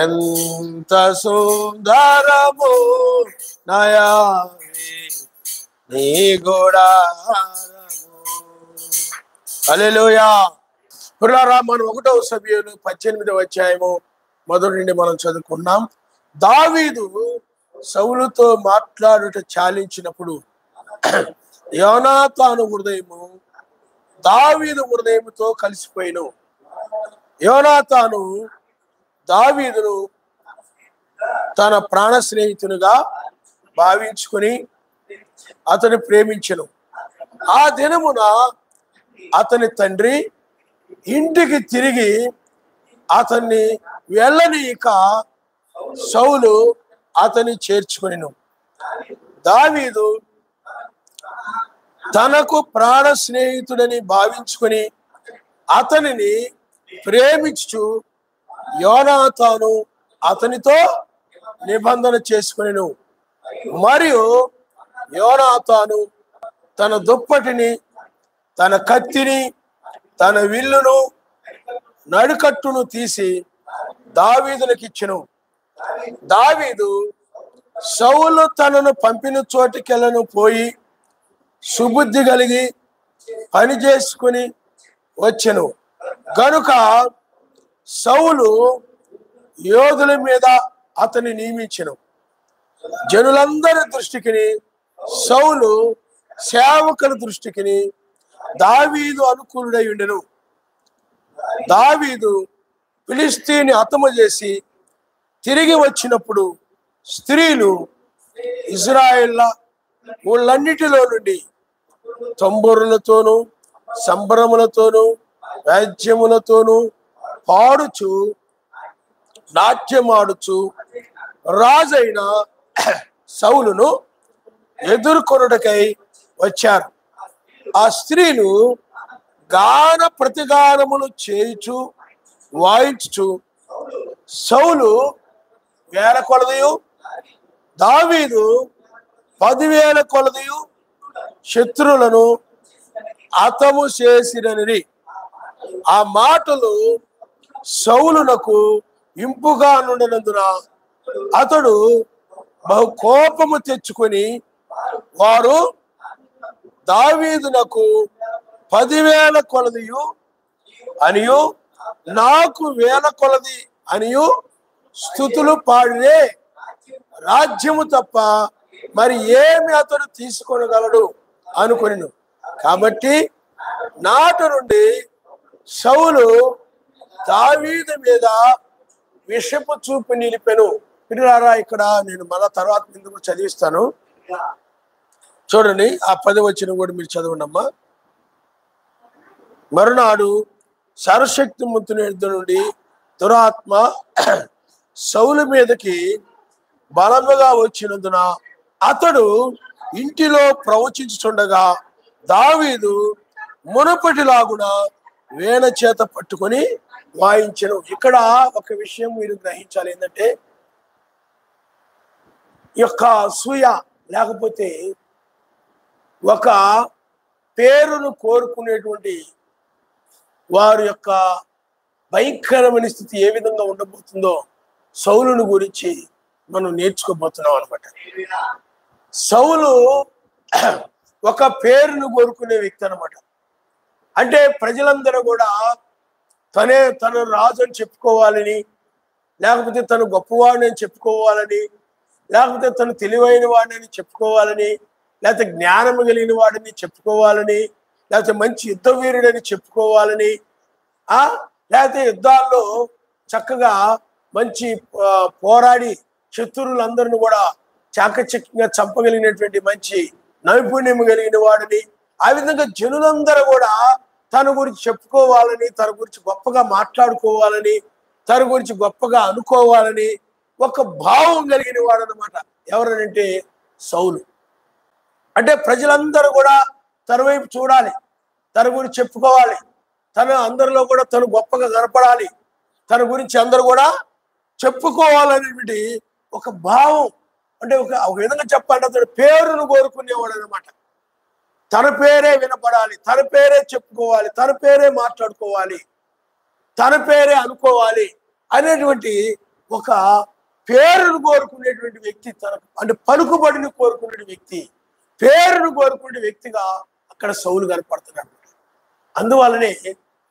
ఎంత సుందరము నయామి నీ గుడారము. హల్లెలూయా. పురారా మనం 1వ సమూయేలు 18వ అధ్యాయము మొదటి నుండి మనం చదువుకున్నాం. దావీదు సౌలుతో మాట్లాడుట చాలించినప్పుడు యోనాతాను హృదయము దావీదు హృదయముతో కలిసిపోయిను. యోనాతాను దావీదును తన ప్రాణ స్నేహితునిగా భావించుకొని అతని ప్రేమించెను. ఆ దినమున అతని తండ్రి ఇంటికి తిరిగి అతన్ని వెళ్ళనీయక సౌలు అతని చేర్చుకొనెను. దావీదు తనకు ప్రాణ స్నేహితుడని భావించుకొని అతనిని ప్రేమించు యోనాతాను అతనితో నిబంధన చేసుకొనెను. మరియు యోనాతాను తన దుప్పటిని, తన కత్తిని, తన విల్లును, నడుకట్టును తీసి దావీదునకిచ్చెను. దావీదు సౌలు తనను పంపిన చోటికెళ్ళను పోయి సుబుద్ధి కలిగి పని చేసుకుని వచ్చెను. గనుక సౌలు యోధుల మీద అతని నియమించెను. జనులందరి దృష్టికి సౌలు సేవకుల దృష్టికి దావీదు అనుకూలుడై ఉండెను. దావీదు ఫిలిష్తీని హతము చేసి తిరిగి వచ్చినప్పుడు స్త్రీలు ఇశ్రాయేళ్ల ఊళ్ళన్నిటిలో నుండి తంబురులతోనూ సంబరములతోనూ వాద్యములతోనూ పాడుచు నాట్యమాడుచు రాజైన సౌలును ఎదుర్కొనుటకై వచ్చారు. ఆ స్త్రీలు గాన ప్రతిగానములు చేయుచు వాయించుచు సౌలు 1000 కొలదియు దావీదు 10,000 కొలదియు శత్రువులను హతము చేసిరనిరి. ఆ మాటలు సౌలునకు ఇంపుగా నుండినందున అతడు బహు కోపము తెచ్చుకొని వారు దావీదునకు 10,000 కొలదియు అనియు నాకు 1000 కొలది అనియు స్తుతులు పాడిరే, రాజ్యము తప్ప మరి ఏమి అతడు తీసుకొనగలడు అనుకొనెను. కాబట్టి నాటి నుండి సౌలు దావీదు మీద విషపు చూపు నిలిపెను. పిల్లారా, ఇక్కడ నేను మళ్ళా తర్వాత ఎందుకు చదివిస్తాను చూడండి. ఆ 10 వచనం కూడా మీరు చదవండమ్మా. మరునాడు సర్వశక్తిమంతుని యొద్ద నుండి దురాత్మ సౌలు మీదకి బలముగా వచ్చినందున అతడు ఇంటిలో ప్రవచించుచుండగా దావీదు మునుపటిలాగున వీణ చేత పట్టుకొని వాయించెను. ఇక్కడ ఒక విషయం మీరు గ్రహించాలి. ఏంటంటే ఈ యొక్క అసూయ లేకపోతే ఒక పేరును కోరుకునేటువంటి వారి యొక్క భయంకరమైన స్థితి ఏ విధంగా ఉండబోతుందో సౌలును గురించి మనం నేర్చుకోబోతున్నాం అనమాట. సౌలు ఒక పేరును కోరుకునే వ్యక్తి అనమాట. అంటే ప్రజలందరూ కూడా తన రాజు అని చెప్పుకోవాలని, లేకపోతే తను గొప్పవాడిని అని చెప్పుకోవాలని, లేకపోతే తను తెలివైన వాడిని చెప్పుకోవాలని, లేకపోతే జ్ఞానం కలిగిన వాడిని చెప్పుకోవాలని, లేకపోతే మంచి యుద్ధ వీరుడని చెప్పుకోవాలని, లేకపోతే యుద్ధాల్లో చక్కగా మంచి పోరాడి శత్రువులందరిని కూడా చాకచక్యంగా చంపగలిగినటువంటి మంచి నైపుణ్యం కలిగిన వాడిని, ఆ విధంగా జనులందరూ కూడా తన గురించి చెప్పుకోవాలని, తన గురించి గొప్పగా మాట్లాడుకోవాలని, తన గురించి గొప్పగా అనుకోవాలని ఒక భావం కలిగిన వాడు అనమాట. ఎవరనంటే సౌలు. అంటే ప్రజలందరూ కూడా తన వైపు చూడాలి, తన గురించి చెప్పుకోవాలి, తన అందరిలో కూడా తను గొప్పగా కనపడాలి, తన గురించి అందరూ కూడా చెప్పుకోవాలనేటువంటి ఒక భావం. అంటే ఒక విధంగా చెప్పాలంటే అతడు పేరును కోరుకునేవాడు అనమాట. తన పేరే వినపడాలి, తన పేరే చెప్పుకోవాలి, తన పేరే మాట్లాడుకోవాలి, తన పేరే అనుకోవాలి అనేటువంటి ఒక పేరును కోరుకునేటువంటి వ్యక్తి, తనకు అంటే పలుకుబడిని కోరుకునే వ్యక్తి, పేరును కోరుకునే వ్యక్తిగా అక్కడ సౌలు కనపడుతున్నాడు. అందువల్లనే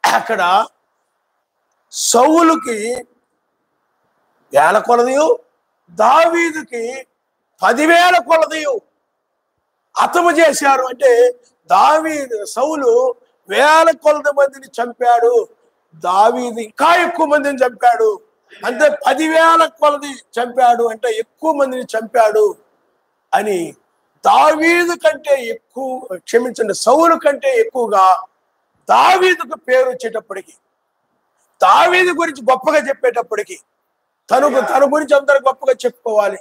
అక్కడ సౌలుకి వేల కొలదియు, దావీదుకి 10,000 కొలదియు హతము చేశారు. అంటే సౌలు వేల కొలది మందిని చంపాడు, దావీదు ఇంకా ఎక్కువ మందిని చంపాడు. అంటే 10,000 కొలది చంపాడు, అంటే ఎక్కువ మందిని చంపాడు అని దావీదు కంటే ఎక్కువ, క్షమించండి, సౌలు కంటే ఎక్కువగా దావీదుకు పేరు వచ్చేటప్పటికి, దావీదు గురించి గొప్పగా చెప్పేటప్పటికి, తన గురించి అందరూ గొప్పగా చెప్పుకోవాలి,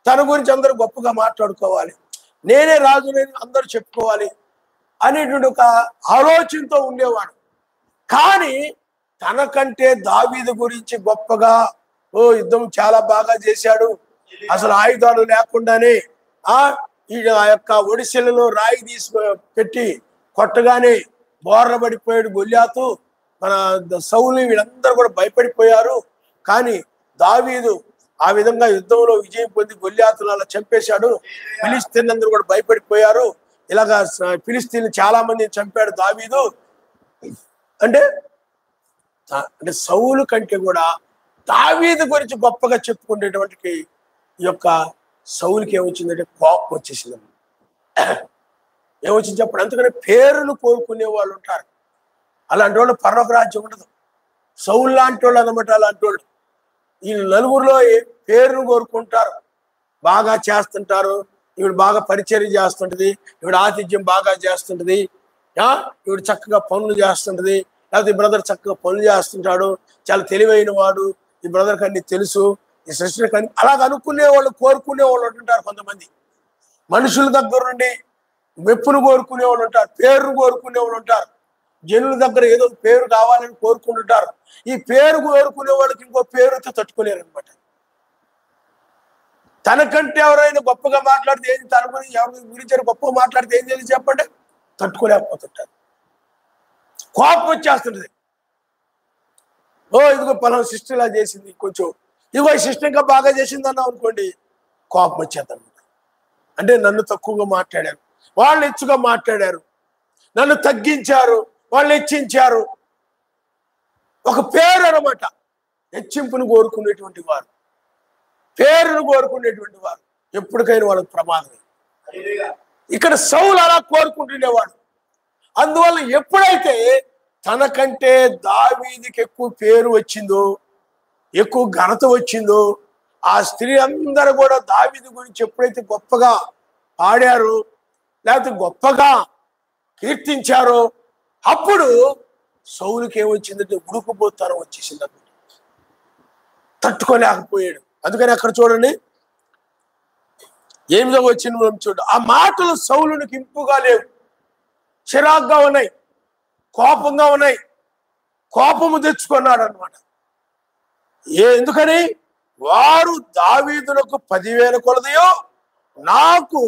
తన గురించి అందరూ గొప్పగా మాట్లాడుకోవాలి, నేనే రాజుని అందరూ చెప్పుకోవాలి అనేటువంటి ఒక ఆలోచనతో ఉండేవాడు. కానీ తనకంటే దావీదు గురించి గొప్పగా, యుద్ధం చాలా బాగా చేశాడు, అసలు ఆయుధాలు లేకుండానే ఆ యొక్క ఒడిశెలలో రాయి తీసి పెట్టి కొట్టగానే బోర్ల పడిపోయాడు గొల్యాతు, మన సౌలు, వీళ్ళందరూ కూడా భయపడిపోయారు. కానీ దావీదు ఆ విధంగా యుద్ధంలో విజయం పొంది గొల్యాతును అలా చంపేశాడు. ఫిలిస్తీన్లందరూ కూడా భయపడిపోయారు. ఇలాగా ఫిలిస్తీన్లు చాలా మందిని చంపాడు దావీదు. అంటే సౌలు కంటే కూడా దావీదు గురించి గొప్పగా చెప్పుకునేటువంటి ఈ యొక్క సౌలుకి ఏమొచ్చిందంటే కోపం వచ్చేసింది. ఏమొచ్చింది చెప్పండి. అందుకని పేరును కోరుకునే వాళ్ళు ఉంటారు. అలాంటి వాళ్ళు పరలోక రాజ్యం ఉండదు. సౌలు లాంటి వాళ్ళు అన్నమాట. అలాంటి వాళ్ళు ఈ నలుగురిలో పేరును కోరుకుంటారు, బాగా చేస్తుంటారు, ఈవిడ బాగా పరిచర్య చేస్తుంటది, ఈవిడ ఆతిథ్యం బాగా చేస్తుంటది, ఈవిడ చక్కగా పనులు చేస్తుంటది, లేకపోతే ఈ బ్రదర్ చక్కగా పనులు చేస్తుంటాడు, చాలా తెలివైన వాడు, ఈ బ్రదర్కి అన్ని తెలుసు, ఈ సిస్టర్కి అన్ని, అలాగ అనుకునే వాళ్ళు, కోరుకునే వాళ్ళు ఉంటారు. కొంతమంది మనుషుల దగ్గర నుండి మెప్పును కోరుకునే వాళ్ళు ఉంటారు, పేరును కోరుకునే వాళ్ళు ఉంటారు, జనుల దగ్గర ఏదో పేరు కావాలని కోరుకుంటుంటారు. ఈ పేరు కోరుకునే వాళ్ళకి ఇంకో పేరుతో తట్టుకోలేరు అనమాట. తనకంటే ఎవరైనా గొప్పగా మాట్లాడితే ఏంది, తన గురించి ఎవరి గురించి గొప్పగా మాట్లాడితే ఏం చేయాలి చెప్పండి, తట్టుకోలేకపోతుంటారు. కోపం వచ్చేస్తుంటది. ఇదిగో పలానా సిస్టర్ ఇలా చేసింది, కొంచెం ఇదిగో ఈ సిస్టర్ ఇంకా బాగా చేసింది అన్నావు అనుకోండి, కోపం వచ్చేద్దన్నమాట. అంటే నన్ను తక్కువగా మాట్లాడారు, వాళ్ళు హెచ్చుగా మాట్లాడారు, నన్ను తగ్గించారు, వాళ్ళు హెచ్చించారు. ఒక పేరు అన్నమాట. హెచ్చింపును కోరుకునేటువంటి వారు, పేరును కోరుకునేటువంటి వారు ఎప్పటికైనా వాళ్ళకి ప్రమాదం. ఇక్కడ సౌలు అలా కోరుకుంటుండేవాడు. అందువల్ల ఎప్పుడైతే తనకంటే దావీదుకి ఎక్కువ పేరు వచ్చిందో, ఎక్కువ ఘనత వచ్చిందో, ఆ స్త్రీ అందరూ కూడా దావీదు గురించి ఎప్పుడైతే గొప్పగా పాడారో, లేకపోతే గొప్పగా కీర్తించారో, అప్పుడు సౌలుకి ఏమొచ్చిందంటే ఉడుకుపోతానం వచ్చేసింది అన్నమాట. తట్టుకోలేకపోయాడు. అందుకని అక్కడ చూడండి, ఏమిదో వచ్చింది మనం చూడు. ఆ మాటలు సౌలునికి ఇంపుగా లేవు, చిరాగ్గా ఉన్నాయి, కోపంగా ఉన్నాయి. కోపము తెచ్చుకున్నాడు అనమాట. ఎందుకని? వారు దావీదులకు 10,000 కొలదయో, నాకు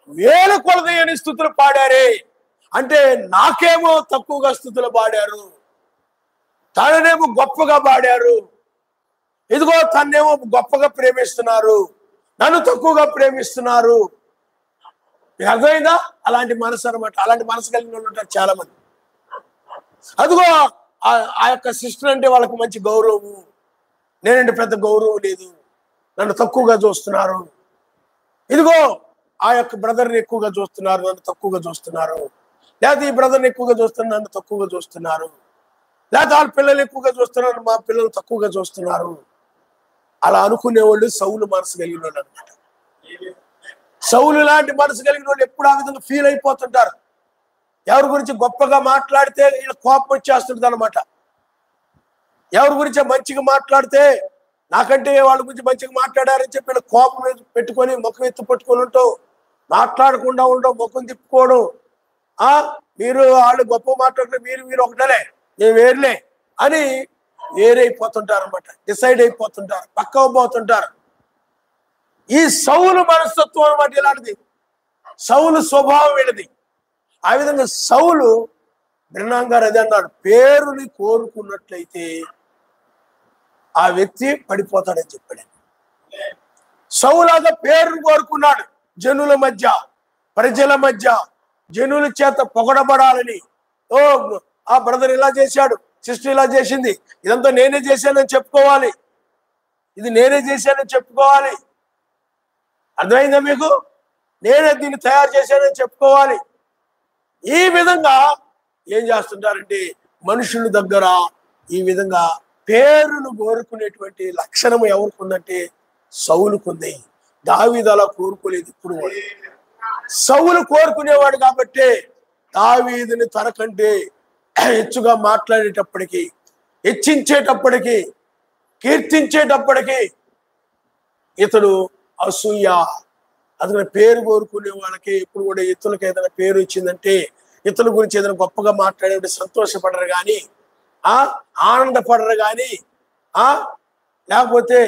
1,000 కొలదయని స్తుతులు పాడారే. అంటే నాకేమో తక్కువగా స్తుతులు పాడారు, తననేమో గొప్పగా పాడారు. ఇదిగో తన్నేమో గొప్పగా ప్రేమిస్తున్నారు, నన్ను తక్కువగా ప్రేమిస్తున్నారు. అర్థమైందా? అలాంటి మనసు అనమాట. అలాంటి మనసు కలిగిన వాళ్ళు ఉంటారు చాలా మంది. అదిగో ఆ యొక్క సిస్టర్ అంటే వాళ్ళకి మంచి గౌరవము, నేనంటే పెద్ద గౌరవం లేదు, నన్ను తక్కువగా చూస్తున్నారు. ఇదిగో ఆ యొక్క బ్రదర్ని ఎక్కువగా చూస్తున్నారు, నన్ను తక్కువగా చూస్తున్నారు. లేకపోతే ఈ బ్రదర్ని ఎక్కువగా చూస్తున్నారు, నన్ను తక్కువగా చూస్తున్నారు. లేకపోతే వాళ్ళ పిల్లలు ఎక్కువగా చూస్తున్నారు, మా పిల్లలు తక్కువగా చూస్తున్నారు. అలా అనుకునే వాళ్ళు సౌలు మనసు కలిగిన వాళ్ళు అనమాట. సౌలు లాంటి మనసు కలిగిన వాళ్ళు ఎప్పుడు ఆ విధంగా ఫీల్ అయిపోతుంటారు. ఎవరి గురించి గొప్పగా మాట్లాడితే వీళ్ళ కోపం వచ్చేస్తుంటుంది అనమాట. ఎవరి గురించి మంచిగా మాట్లాడితే, నాకంటే వాళ్ళ గురించి మంచిగా మాట్లాడారని చెప్పి వీళ్ళ కోపం పెట్టుకొని ముఖం ఎత్తు పట్టుకొని ఉంటావు, మాట్లాడకుండా ఉండవు, ముఖం తిప్పుకోవడం. మీరు వాళ్ళు గొప్ప మాట్లాడితే మీరు ఒకటలే, నేను వేరులే అని వేరైపోతుంటారు అనమాట. డిసైడ్ అయిపోతుంటారు, పక్కవ పోతుంటారు. ఈ సౌలు మనస్తత్వం అనమాట ఇలాంటిది. సౌలు స్వభావం వీళ్ళది. ఆ విధంగా సౌలు బ్రహ్నాం గారు అదే అన్నాడు, పేరుని కోరుకున్నట్లయితే ఆ వ్యక్తి పడిపోతాడని చెప్పాడు. సౌలాగా పేరును కోరుకున్నాడు, జనుల మధ్య, ప్రజల మధ్య, జనుల చేత పొగడబడాలని. ఓ ఆ బ్రదర్ ఇలా చేశాడు, సిస్టర్ ఇలా చేసింది, ఇదంతా నేనే చేశానని చెప్పుకోవాలి, ఇది నేనే చేశానని చెప్పుకోవాలి. అర్థమైందా మీకు? నేనే దీన్ని తయారు చేశానని చెప్పుకోవాలి. ఈ విధంగా ఏం చేస్తుంటారంటే మనుషుల దగ్గర ఈ విధంగా పేరును కోరుకునేటువంటి లక్షణం ఎవరికి ఉందంటే సౌలుకుంది. దావీదు అలా కోరుకోలేదు. ఇప్పుడు సౌలు కోరుకునేవాడు కాబట్టి దావీదుని తనకంటే హెచ్చుగా మాట్లాడేటప్పటికీ, హెచ్చించేటప్పటికీ, కీర్తించేటప్పటికీ ఇతడు అసూయ. అందుకని పేరు కోరుకునే వాళ్ళకి ఇప్పుడు కూడా ఇతరులకు ఏదైనా పేరు ఇచ్చిందంటే, ఇతరుల గురించి ఏదైనా గొప్పగా మాట్లాడే సంతోషపడరు కానీ, ఆనందపడరు కానీ, లేకపోతే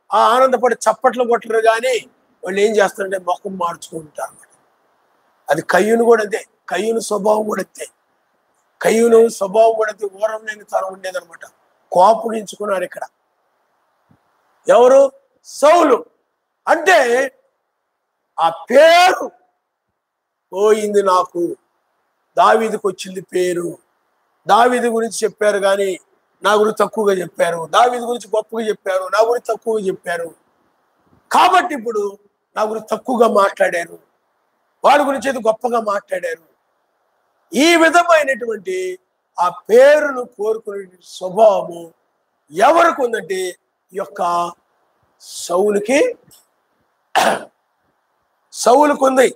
ఆ ఆనందపడి చప్పట్లు కొట్టరు కానీ వాళ్ళు ఏం చేస్తారంటే మొఖం మార్చుకుంటారు అన్నమాట. అది కయ్యూను కూడా అంతే, కయ్యూను స్వభావం కూడా అంతే. కయ్యూను స్వభావం కూడా అంతే, ఓరం లేని తనం ఉండేదనమాట. కోపగించుకున్నాడు ఇక్కడ ఎవరు? సౌలు. అంటే ఆ పేరు పోయింది. నాకు దావీదుకు వచ్చింది పేరు. దావీదు గురించి చెప్పారు కానీ నా గురించి తక్కువగా చెప్పారు, దావీదు గురించి గొప్పగా చెప్పారు, నా గురించి తక్కువగా చెప్పారు. కాబట్టి ఇప్పుడు నా గురించి తక్కువగా మాట్లాడారు, వాడి గురించి ఏదో గొప్పగా మాట్లాడారు. ఈ విధమైనటువంటి ఆ పేరును కోరుకునే స్వభావము ఎవరికి ఉందంటే ఈ యొక్క సౌలుకు ఉంది.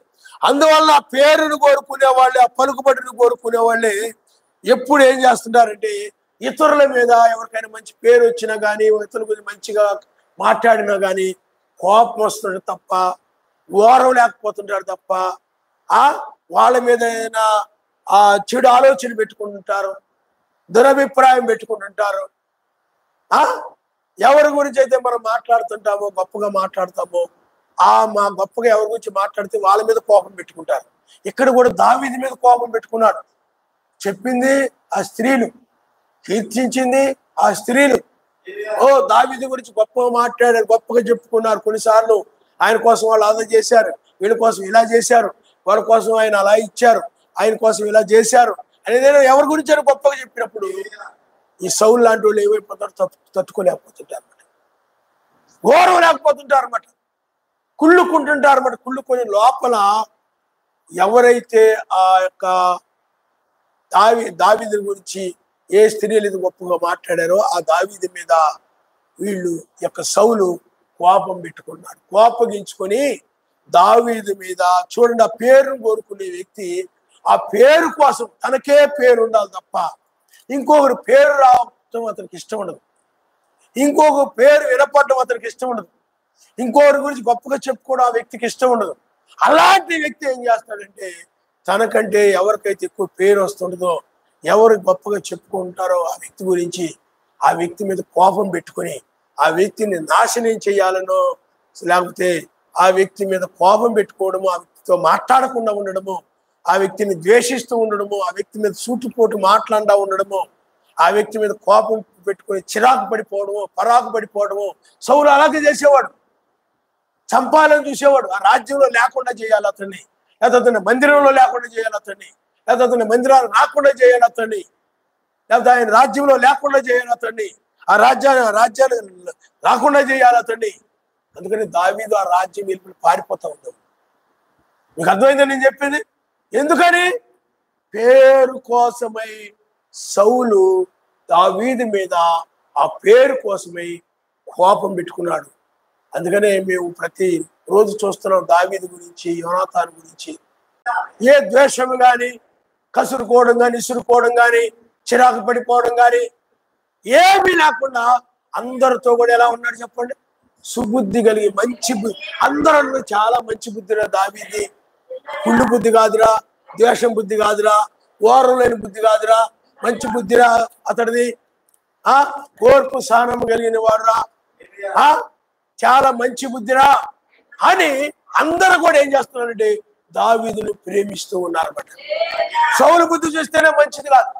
అందువల్ల ఆ పేరును కోరుకునే వాళ్ళే, ఆ పలుకుబడిని కోరుకునే వాళ్ళే ఎప్పుడు ఏం చేస్తుంటారంటే ఇతరుల మీద ఎవరికైనా మంచి పేరు వచ్చినా కానీ, ఇతరుల గురించి మంచిగా మాట్లాడినా కానీ కోపం వస్తుంటారు తప్ప, ఓరం లేకపోతుంటారు తప్ప, వాళ్ళ మీద ఏదైనా చెడు ఆలోచన పెట్టుకుంటుంటారు, దురభిప్రాయం పెట్టుకుంటుంటారు. ఎవరి గురించి అయితే మనం మాట్లాడుతుంటామో, గొప్పగా మాట్లాడతామో, మా గొప్పగా ఎవరి గురించి మాట్లాడితే వాళ్ళ మీద కోపం పెట్టుకుంటారు. ఇక్కడ కూడా దావీదు మీద కోపం పెట్టుకున్నాడు. చెప్పింది ఆ స్త్రీలు, కీర్తించింది ఆ స్త్రీలు. దావీదు గురించి గొప్పగా మాట్లాడారు, గొప్పగా చెప్పుకున్నారు. కొన్నిసార్లు ఆయన కోసం వాళ్ళు అలా చేశారు, వీళ్ళ కోసం ఇలా చేశారు, వాళ్ళ కోసం ఆయన అలా ఇచ్చారు, ఆయన కోసం ఇలా చేశారు అనేది ఎవరి గురించి అని గొప్పగా చెప్పినప్పుడు ఈ సౌలు లాంటి వాళ్ళు ఏమైపోతారు? తట్టుకోలేకపోతుంటారు అన్నమాట, గౌరవం లేకపోతుంటారు అన్నమాట, కుళ్ళుకుంటుంటారు అన్నమాట. కుళ్ళుకొని లోపల ఎవరైతే ఆ యొక్క దావీదు గురించి ఏ స్త్రీలు ఇది గొప్పగా మాట్లాడారో ఆ దావీదు మీద వీళ్ళు యొక్క సౌలు కోపం పెట్టుకున్నాడు. కోపగించుకొని దావీదు మీద చూడండి, ఆ పేరును కోరుకునే వ్యక్తి ఆ పేరు కోసం తనకే పేరు ఉండాలి తప్ప ఇంకొకరు పేరు రావటం అతనికి ఇష్టం ఉండదు, ఇంకొక పేరు వినపడడం అతనికి ఇష్టం ఉండదు, ఇంకొకరి గురించి గొప్పగా చెప్పుకోవడం ఆ వ్యక్తికి ఇష్టం ఉండదు. అలాంటి వ్యక్తి ఏం చేస్తాడంటే తనకంటే ఎవరికైతే ఎక్కువ పేరు వస్తుండదో, ఎవరు గొప్పగా చెప్పుకుంటారో ఆ వ్యక్తి గురించి ఆ వ్యక్తి మీద కోపం పెట్టుకొని ఆ వ్యక్తిని నాశనం చేయాలనో, లేకపోతే ఆ వ్యక్తి మీద కోపం పెట్టుకోవడము, ఆ వ్యక్తితో మాట్లాడకుండా ఉండడము, ఆ వ్యక్తిని ద్వేషిస్తూ ఉండడము, ఆ వ్యక్తి మీద సూటుపోటు మాట్లాడుతూ ఉండడము, ఆ వ్యక్తి మీద కోపం పెట్టుకొని చిరాకు పడిపోవడము, పరాకు పడిపోవడము. సౌలు అలాగే చేసేవాడు, చంపాలని చూసేవాడు. ఆ రాజ్యంలో లేకుండా చేయాలి అతన్ని, లేకపోతే అతన్ని మందిరంలో లేకుండా చేయాలి అతన్ని, లేకపోతే అతన్ని మందిరాలు రాకుండా చేయాలి అతన్ని, లేకపోతే ఆయన రాజ్యంలో లేకుండా చేయాలి అతన్ని, ఆ రాజ్యాన్ని రాకుండా చేయాలి అతన్ని. అందుకని దావీదు ఆ రాజ్యం వెళ్ళి పారిపోతా ఉన్నాడు. మీకు అర్థమైందని నేను చెప్పింది? ఎందుకని? పేరు కోసమై సౌలు దావీదు మీద ఆ పేరు కోసమై కోపం పెట్టుకున్నాడు. అందుకనే మేము ప్రతి రోజు చూస్తున్నాం దావీదు గురించి, యోనాతాను గురించి. ఏ ద్వేషము కానీ, కసురుకోవడం కానీ, ఇసురుకోవడం కానీ, చిరాకు పడిపోవడం కానీ ఏమీ లేకుండా అందరితో కూడా ఎలా ఉన్నాడు చెప్పండి? సుబుద్ధి కలిగి మంచి బుద్ధి. అందరూ చాలా మంచి బుద్ధిరా దావీది, కుళ్ళు బుద్ధి కాదురా, ద్వేషం బుద్ధి కాదురా, ఓరం లేని బుద్ధి కాదురా, మంచి బుద్ధిరా అతడిది, కోర్పు సహనం కలిగిన వాడురా, చాలా మంచి బుద్ధిరా అని అందరూ కూడా ఏం చేస్తున్నారంటే దావీదును ప్రేమిస్తూ ఉన్నారన్నమాట. సౌలు బుద్ధి చూస్తేనే మంచిది కాదు,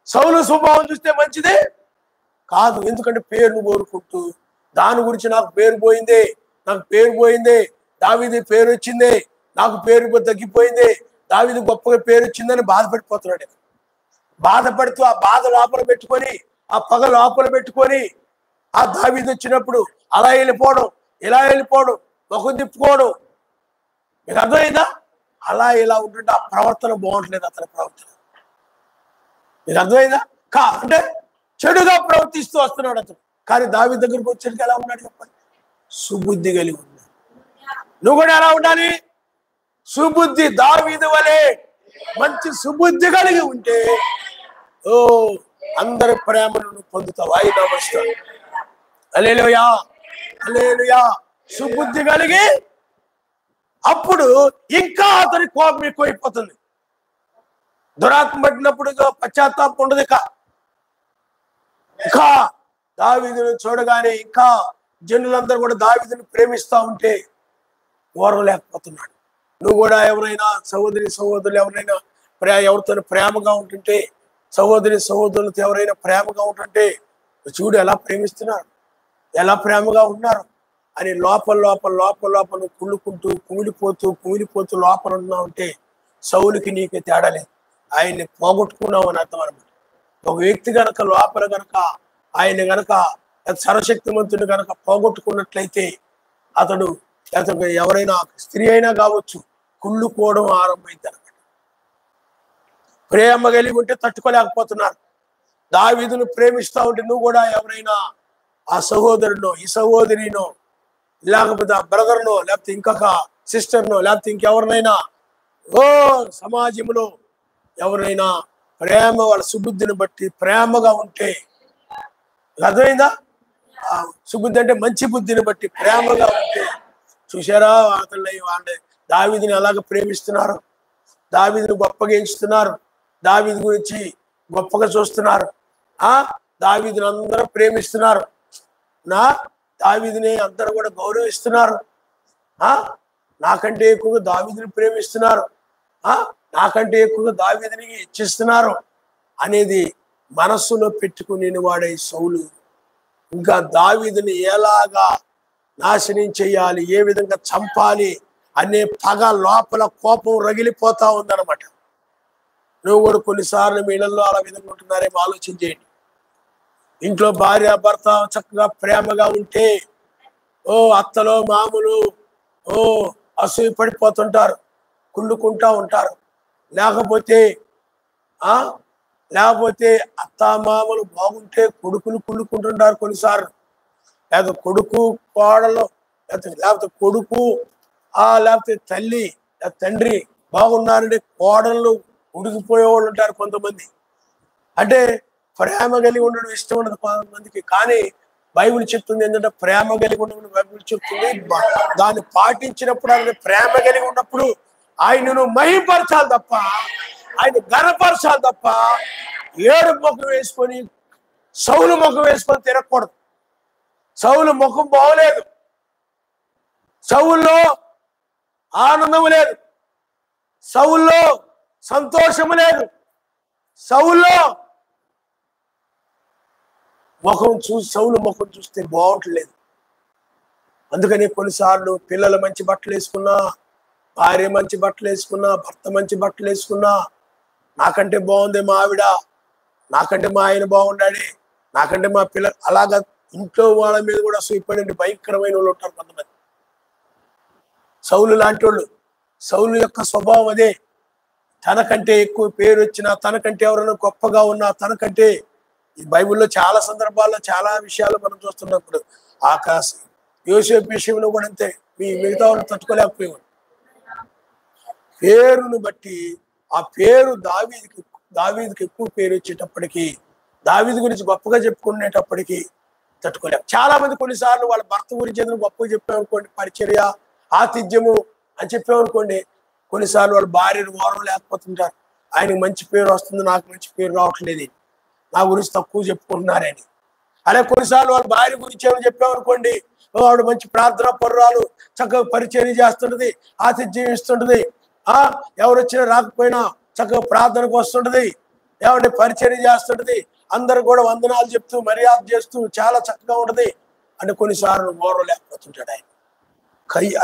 సౌలు స్వభావం చూస్తే మంచిది కాదు. ఎందుకంటే పేరును కోరుకుంటూ దాని గురించి నాకు పేరు పోయిందే, దావీదు పేరు వచ్చిందే, నాకు పేరు తగ్గిపోయిందే, దావీదు గొప్పగా పేరు వచ్చిందని బాధపడిపోతున్నాడు. బాధపడుతూ ఆ బాధ లోపల పెట్టుకొని, ఆ పగ లోపల పెట్టుకొని, ఆ దావీదు వచ్చినప్పుడు అలా వెళ్ళిపోవడం, ఇలా వెళ్ళిపోవడం, ముఖం తిప్పుకోవడం. మీకు అర్థమైందా? అలా ఇలా ఉంటుంటే ఆ ప్రవర్తన బాగుంటలేదు, అతని ప్రవర్తన. మీకు అర్థమైందా? అంటే చెడుగా ప్రవర్తిస్తూ వస్తున్నాడు అతను. కానీ దావీదు దగ్గరికి వచ్చేటికి ఎలా ఉన్నాడు చెప్పండి? సుబుద్ధి కలిగి ఉన్నాడు. నువ్వు కూడా ఎలా ఉండాలి? సుబుద్ధి, దావీదు వలె మంచి సుబుద్ధి కలిగి ఉంటే అందరి ప్రేమను పొందుతావు. ఆయన నమస్కారం. హల్లెలూయా, హల్లెలూయా. సుబుద్ధి కలిగి అప్పుడు ఇంకా అతని కోపం ఎక్కువైపోతుంది. దురాత్మ పట్టినప్పుడు పశ్చాత్తాపం ఉండదు. ఇంకా దావీదును చూడగానే ఇంకా జనులందరూ కూడా దావీదును ప్రేమిస్తూ ఉంటే ఓర్వలేకపోతున్నాడు. నువ్వు కూడా ఎవరైనా సహోదరులు ఎవరైనా ఎవరితో ప్రేమగా ఉంటుంటే, సహోదరులతో ఎవరైనా ప్రేమగా ఉంటుంటే చూడు ఎలా ప్రేమిస్తున్నారు, ఎలా ప్రేమగా ఉన్నారు అని లోపల కుళ్ళుకుంటూ కుమిలిపోతూ లోపల ఉన్నావు అంటే సౌలుకి నీకు తేడా లేదు. ఆయన్ని పోగొట్టుకున్నావు అని అర్థం అనమాట. ఒక వ్యక్తి గనక లోపల గనక ఆయన గనక సర్వశక్తిమంతుడు గనక పోగొట్టుకున్నట్లయితే అతడు ఎవరైనా స్త్రీ అయినా కావచ్చు కుళ్ళుకోవడం ఆరంభమైంది అనమాట. ప్రేమ కలిగి ఉంటే తట్టుకోలేకపోతున్నారు. దావీదును ప్రేమిస్తా ఉంటే నువ్వు కూడా ఎవరైనా ఆ సహోదరునో ఈ సహోదరినో లేకపోతే ఆ బ్రదర్నో లేకపోతే ఇంకొక సిస్టర్నో లేకపోతే ఇంకెవరినైనా సమాజంలో ఎవరైనా ప్రేమ వాళ్ళ సుబుద్ధిని బట్టి ప్రేమగా ఉంటే, అర్థమైందా? సుబుద్ధి అంటే మంచి బుద్ధిని బట్టి ప్రేమగా ఉంటే చూసారా వాళ్ళ దావీదుని అలాగ ప్రేమిస్తున్నారు, దావీదుని గొప్పగా ఎంచుతున్నారు, దావీదు గురించి గొప్పగా చూస్తున్నారు, దావీదుని అందరూ ప్రేమిస్తున్నారు, దావీదుని అందరూ కూడా గౌరవిస్తున్నారు, నాకంటే ఎక్కువగా దావీదుని ప్రేమిస్తున్నారు, నాకంటే ఎక్కువగా దావీదుని హెచ్చిస్తున్నారు అనేది మనస్సులో పెట్టుకుని వాడే సౌలు ఇంకా దావీదుని ఎలాగా నాశనం చేయాలి, ఏ విధంగా చంపాలి అనే పగ లోపల కోపం రగిలిపోతా ఉందన్నమాట. నువ్వు కూడా కొన్నిసార్లు మీ ఇళ్లలో అలా విధంగా ఉంటున్నారేమో ఆలోచన చేయండి. ఇంట్లో భార్య భర్త చక్కగా ప్రేమగా ఉంటే అత్తలో మామూలు అసూయ పడిపోతుంటారు, కుళ్ళుకుంటా ఉంటారు. లేకపోతే అత్త మామలు బాగుంటే కొడుకులు కుళ్ళుకుంటుంటారు కొన్నిసార్లు. లేకపోతే కొడుకు కోడలు లేకపోతే కొడుకు లేకపోతే తల్లి తండ్రి బాగున్నారంటే కోడళ్ళు ఉడికిపోయేవాళ్ళు ఉంటారు కొంతమంది. అంటే ప్రేమ కలిగి ఉండడం ఇష్టం ఉండదు కొంతమందికి. కానీ బైబిల్ చెప్తుంది ఏంటంటే ప్రేమ కలిగి ఉండడం బైబిల్ చెప్తుంది. దాన్ని పాటించినప్పుడు ఆయన ప్రేమ కలిగి ఉన్నప్పుడు ఆయనను మహింపరచాలి తప్ప, ఆయన ఘనపరచాలి తప్ప ఏడు ముఖం వేసుకొని సౌలు ముఖం వేసుకొని తిరగకూడదు. సౌలు ముఖం బాగోలేదు, సౌల్లో ఆనందం లేదు, సౌల్లో సంతోషము లేదు, సౌల్లో సౌలు ముఖం చూస్తే బాగుంటలేదు. అందుకని కొన్నిసార్లు పిల్లలు మంచి బట్టలు వేసుకున్నా, భార్య మంచి బట్టలు వేసుకున్నా, భర్త మంచి బట్టలు వేసుకున్నా, నాకంటే బాగుంది మా ఆవిడ, నాకంటే మా ఆయన బాగుండాలి, నాకంటే మా పిల్లలు, అలాగా ఇంట్లో వాళ్ళ మీద కూడా సూపడండి భయంకరమైన వాళ్ళు ఉంటారు కొంతమంది. సౌలు లాంటి వాళ్ళు. సౌలు యొక్క స్వభావం అదే. తనకంటే ఎక్కువ పేరు వచ్చినా, తనకంటే ఎవరైనా గొప్పగా ఉన్నా, తనకంటే ఈ బైబిల్లో చాలా సందర్భాల్లో చాలా విషయాలు మనం చూస్తున్నప్పుడు యోసేపు విషయంలో కూడా అంతే. మిగతా వాళ్ళు తట్టుకోలేకపోయేవాడు. పేరును బట్టి ఆ పేరు దావీదుకి ఎక్కువ పేరు వచ్చేటప్పటికి, దావీదు గురించి గొప్పగా చెప్పుకునేటప్పటికి తట్టుకోలేము. చాలా మంది కొన్నిసార్లు వాళ్ళ భర్త గురించి ఏదైనా గొప్పగా చెప్పామనుకోండి, పరిచర్య ఆతిథ్యము అని చెప్పామనుకోండి, కొన్నిసార్లు వాళ్ళ భార్యను ఓరం లేకపోతుంటారు. ఆయనకు మంచి పేరు వస్తుంది, నాకు మంచి పేరు రావట్లేదు, నా గురించి తక్కువ చెప్పుకుంటున్నారని. అలాగే కొన్నిసార్లు వాళ్ళ భార్య గురించి ఏమైనా చెప్పామనుకోండి, ఆవిడ మంచి ప్రార్థన పరురాలు, చక్కగా పరిచర్య చేస్తుంటది, ఆతిథ్యం ఇస్తుంటది, ఎవరు వచ్చినా రాకపోయినా చక్కగా ప్రార్థనకు వస్తుంటది, ఎవరి పరిచర్య చేస్తుంటది, అందరు కూడా వందనాలు చెప్తూ మర్యాద చేస్తూ చాలా చక్కగా ఉంటది అంటే కొన్నిసార్లు ఓర్వలేకపోతుంటాడు ఆయన.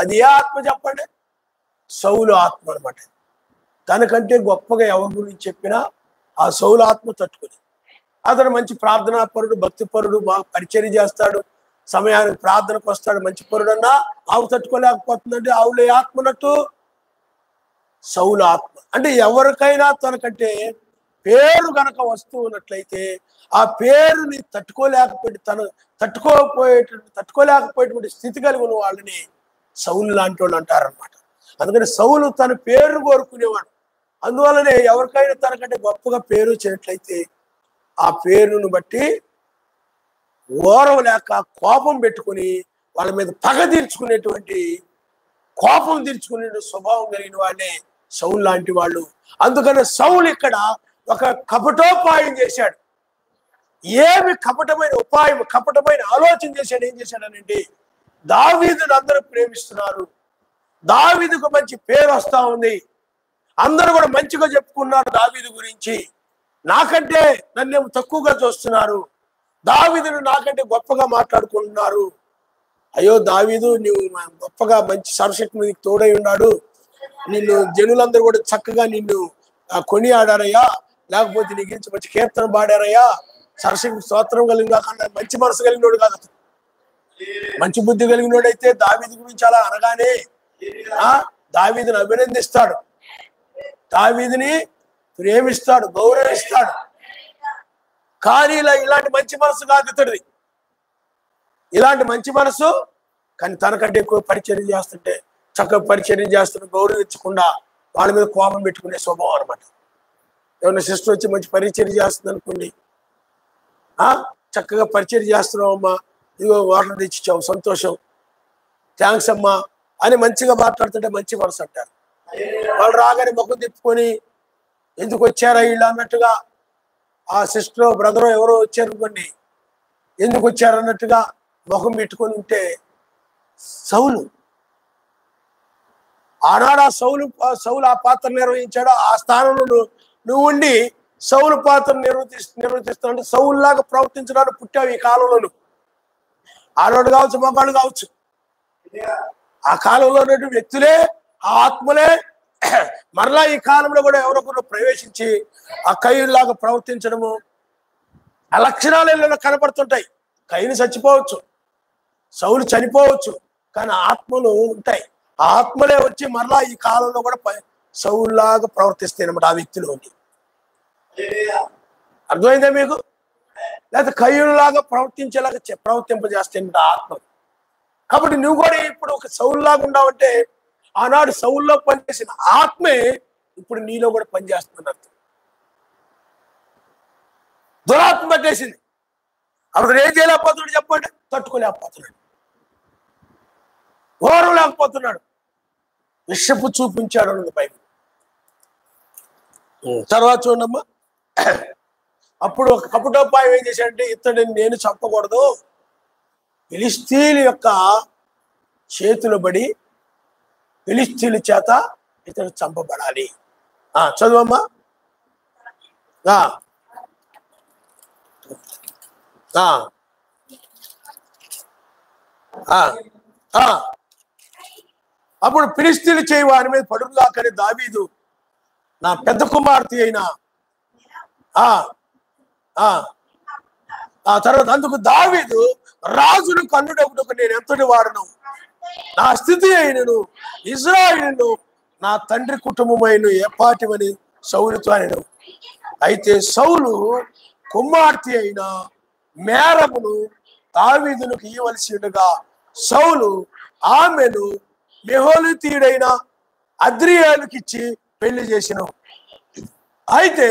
అది ఏ ఆత్మ చెప్పండి? సౌలు ఆత్మ అనమాట. తనకంటే గొప్పగా ఎవరి గురించి చెప్పినా ఆ సౌలు ఆత్మ తట్టుకుని, అతను మంచి ప్రార్థనా పరుడు, భక్తి పరుడు, బాగా పరిచర్య చేస్తాడు, సమయానికి ప్రార్థనకు వస్తాడు, మంచి పరుడు అన్నా ఆవు తట్టుకోలేకపోతుందంటే ఆవులే ఆత్మనట్టు సౌలు ఆత్మ. అంటే ఎవరికైనా తనకంటే పేరు గనక వస్తూ ఉన్నట్లయితే ఆ పేరుని తట్టుకోలేకపోయేటువంటి స్థితి కలిగిన వాళ్ళని సౌలు లాంటి వాళ్ళు అంటారనమాట. అందుకని సౌలు తన పేరు కోరుకునేవాడు. అందువల్లనే ఎవరికైనా తనకంటే గొప్పగా పేరు వచ్చినట్లయితే ఆ పేరును బట్టి ఓరవలేక కోపం పెట్టుకుని వాళ్ళ మీద పగ తీర్చుకునేటువంటి, కోపం తీర్చుకునే స్వభావం కలిగిన వాళ్ళే సౌలు లాంటి వాళ్ళు. అందుకని సౌలు ఇక్కడ ఒక కపటోపాయం చేశాడు. ఏమి కపటమైన ఉపాయం, కపటమైన ఆలోచన చేశాడు. ఏం చేశాడనండి, దావీదును అందరూ ప్రేమిస్తున్నారు, దావీదుకు మంచి పేరు వస్తా ఉంది, అందరూ కూడా మంచిగా చెప్పుకున్నారు దావీదు గురించి, నాకంటే నన్నేమో తక్కువగా చూస్తున్నారు, దావీదును నాకంటే గొప్పగా మాట్లాడుకుంటున్నారు. అయ్యో దావీదు, నువ్వు గొప్పగా మంచి సరశక్తి నీకు తోడై ఉన్నాడు, నిన్ను జనులందరూ కూడా చక్కగా నిన్ను కొనియాడారయ్యా, లేకపోతే నీ గురించి మంచి కీర్తన పాడారయ్యా, సరశక్తి స్తోత్రం కలిగిన కాకుండా మంచి మనసు కలిగినోడు కాదు, మంచి బుద్ధి కలిగినోడైతే దావీదు గురించి అలా అనగానే దావీదుని అభినందిస్తాడు, దావీదుని ప్రేమిస్తాడు, గౌరవిస్తాడు. కానీ ఇలాంటి మంచి మనసు కాదు ఇతడిది, ఇలాంటి మంచి మనసు. కానీ తనకంటే ఎక్కువ పరిచర్య చేస్తుంటే, చక్కగా పరిచర్య చేస్తున్న గౌరవించకుండా వాళ్ళ మీద కోపం పెట్టుకునే స్వభావం అనమాట. ఏమన్నా సిస్టర్ వచ్చి మంచి పరిచర్య చేస్తుంది అనుకోండి, చక్కగా పరిచర్య చేస్తున్నావు అమ్మా, ఇదిగో వాటర్ తెచ్చిచ్చావు, సంతోషం, థ్యాంక్స్ అమ్మా అని మంచిగా మాట్లాడుతుంటే మంచి మనసు అంటారు. వాళ్ళు రాగానే ముఖం తిప్పుకొని ఎందుకు వచ్చారా వీళ్ళు అన్నట్టుగా, ఆ సిస్టరో బ్రదరో ఎవరో వచ్చారనుకోండి, ఎందుకు వచ్చారన్నట్టుగా ముఖం పెట్టుకొని ఉంటే సౌలు ఆనాడు సౌలు ఆ పాత్ర నిర్వహించాడు. ఆ స్థానంలో నువ్వు ఉండి సౌలు పాత్ర నిర్వర్తిస్తున్నాడు. సౌలులాగా ప్రవర్తించడానికి పుట్టావు ఈ కాలంలో. ఆడవాడు కావచ్చు, మగాళ్ళు కావచ్చు, ఆ కాలంలో ఉన్నటువంటి వ్యక్తులే, ఆ ఆత్మలే మరలా ఈ కాలంలో కూడా ఎవరొకరు ప్రవేశించి ఆ కయ్యులాగా ప్రవర్తించడము, ఆ లక్షణాలు ఇళ్ళలో కనపడుతుంటాయి. కయ్యను చచ్చిపోవచ్చు, సౌలు చనిపోవచ్చు, కానీ ఆత్మలు ఉంటాయి. ఆ ఆత్మలే వచ్చి మరలా ఈ కాలంలో కూడా సౌలులాగా ప్రవర్తిస్తాయి అన్నమాట ఆ వ్యక్తిలోని. అర్థమైందా మీకు? లేకపోతే కయ్యులాగా ప్రవర్తింపజేస్తాయి ఆత్మ. కాబట్టి నువ్వు కూడా ఇప్పుడు ఒక సౌలులాగా ఉన్నావంటే ఆనాడు సౌల్లో పనిచేసిన ఆత్మే ఇప్పుడు నీలో కూడా పనిచేస్తుంది అర్థం. దురాత్మ పట్టేసింది, అప్పుడు ఏం చేయలేకపోతున్నాడు చెప్పండి? తట్టుకోలేకపోతున్నాడు, ఓరం లేకపోతున్నాడు, విషపు చూపించాడు అన్నది బైబిల్. తర్వాత చూడమ్మా, అప్పుడు ఒక కపటోపాయం ఏం చేశాడంటే, ఇతడిని నేను చంపకూడదు, ఫిలిస్తీన్ల యొక్క చేతులు పడి ఫిలిస్తీన్ల చేత ఇతడు చంపబడాలి. చదువమ్మా. అప్పుడు ఫిలిస్తీన్లు చేయి వారి మీద పడుగాకని దావీదు నా పెద్ద కుమార్తె అయినా ఆ తర్వాత అందుకు దావీదు రాజును కన్నుడొకటకు నేను ఎంతటి వాడను, నా స్థితి అయినను ఇశ్రాయేలు నా తండ్రి కుటుంబమైన ఏపాటివని సౌలుతో అనెను. అయితే సౌలు కుమార్తె అయిన మేరమును దావీదునికి ఇవ్వవలసి ఉండగా సౌలు ఆమెను మెహోలితీయుడైన అద్రియేలుకి ఇచ్చి పెళ్లి చేసెను. అయితే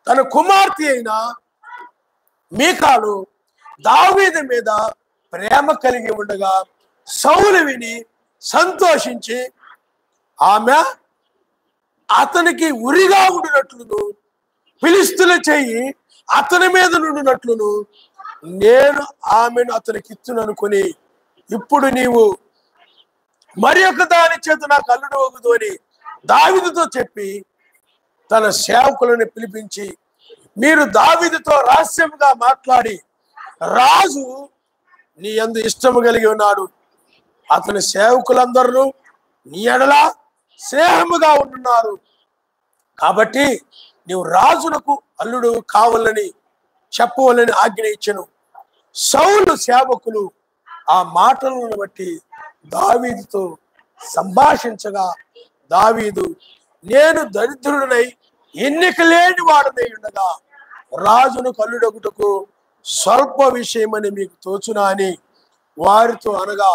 తన కుమార్తె అయిన మీకాలు దావీదు మీద ప్రేమ కలిగి ఉండగా సౌలు విని సంతోషించి ఆమె అతనికి ఉరిగా ఉండినట్లును ఫిలిస్తీన్ల చెయ్యి అతని మీద నుండినట్లును నేను ఆమెను అతనికి ఇచ్చుననుకొని ఇప్పుడు నీవు మరి ఒక దాని చేత నాకు అల్లుడు వగుదు అని దావీదుతో చెప్పి తన సేవకులను పిలిపించి మీరు దావీదుతో రహస్యంగా మాట్లాడి, రాజు నీ యందు ఇష్టము కలిగి ఉన్నాడు, అతని సేవకులందరూ నీ ఎడల స్నేహముగా ఉంటున్నారు, కాబట్టి నీవు రాజునకు అల్లుడు కావాలని చెప్పవలని ఆజ్ఞ ఇచ్చెను. సౌలు సేవకులు ఆ మాటలను బట్టి దావీదుతో సంభాషించగా, దావీదు, నేను దరిద్రుడనై ఎన్నిక లేని వాడనై ఉండగా రాజును కల్లుడొకటకు స్వల్ప విషయమని మీకు తోచునా అని వారితో అనగా,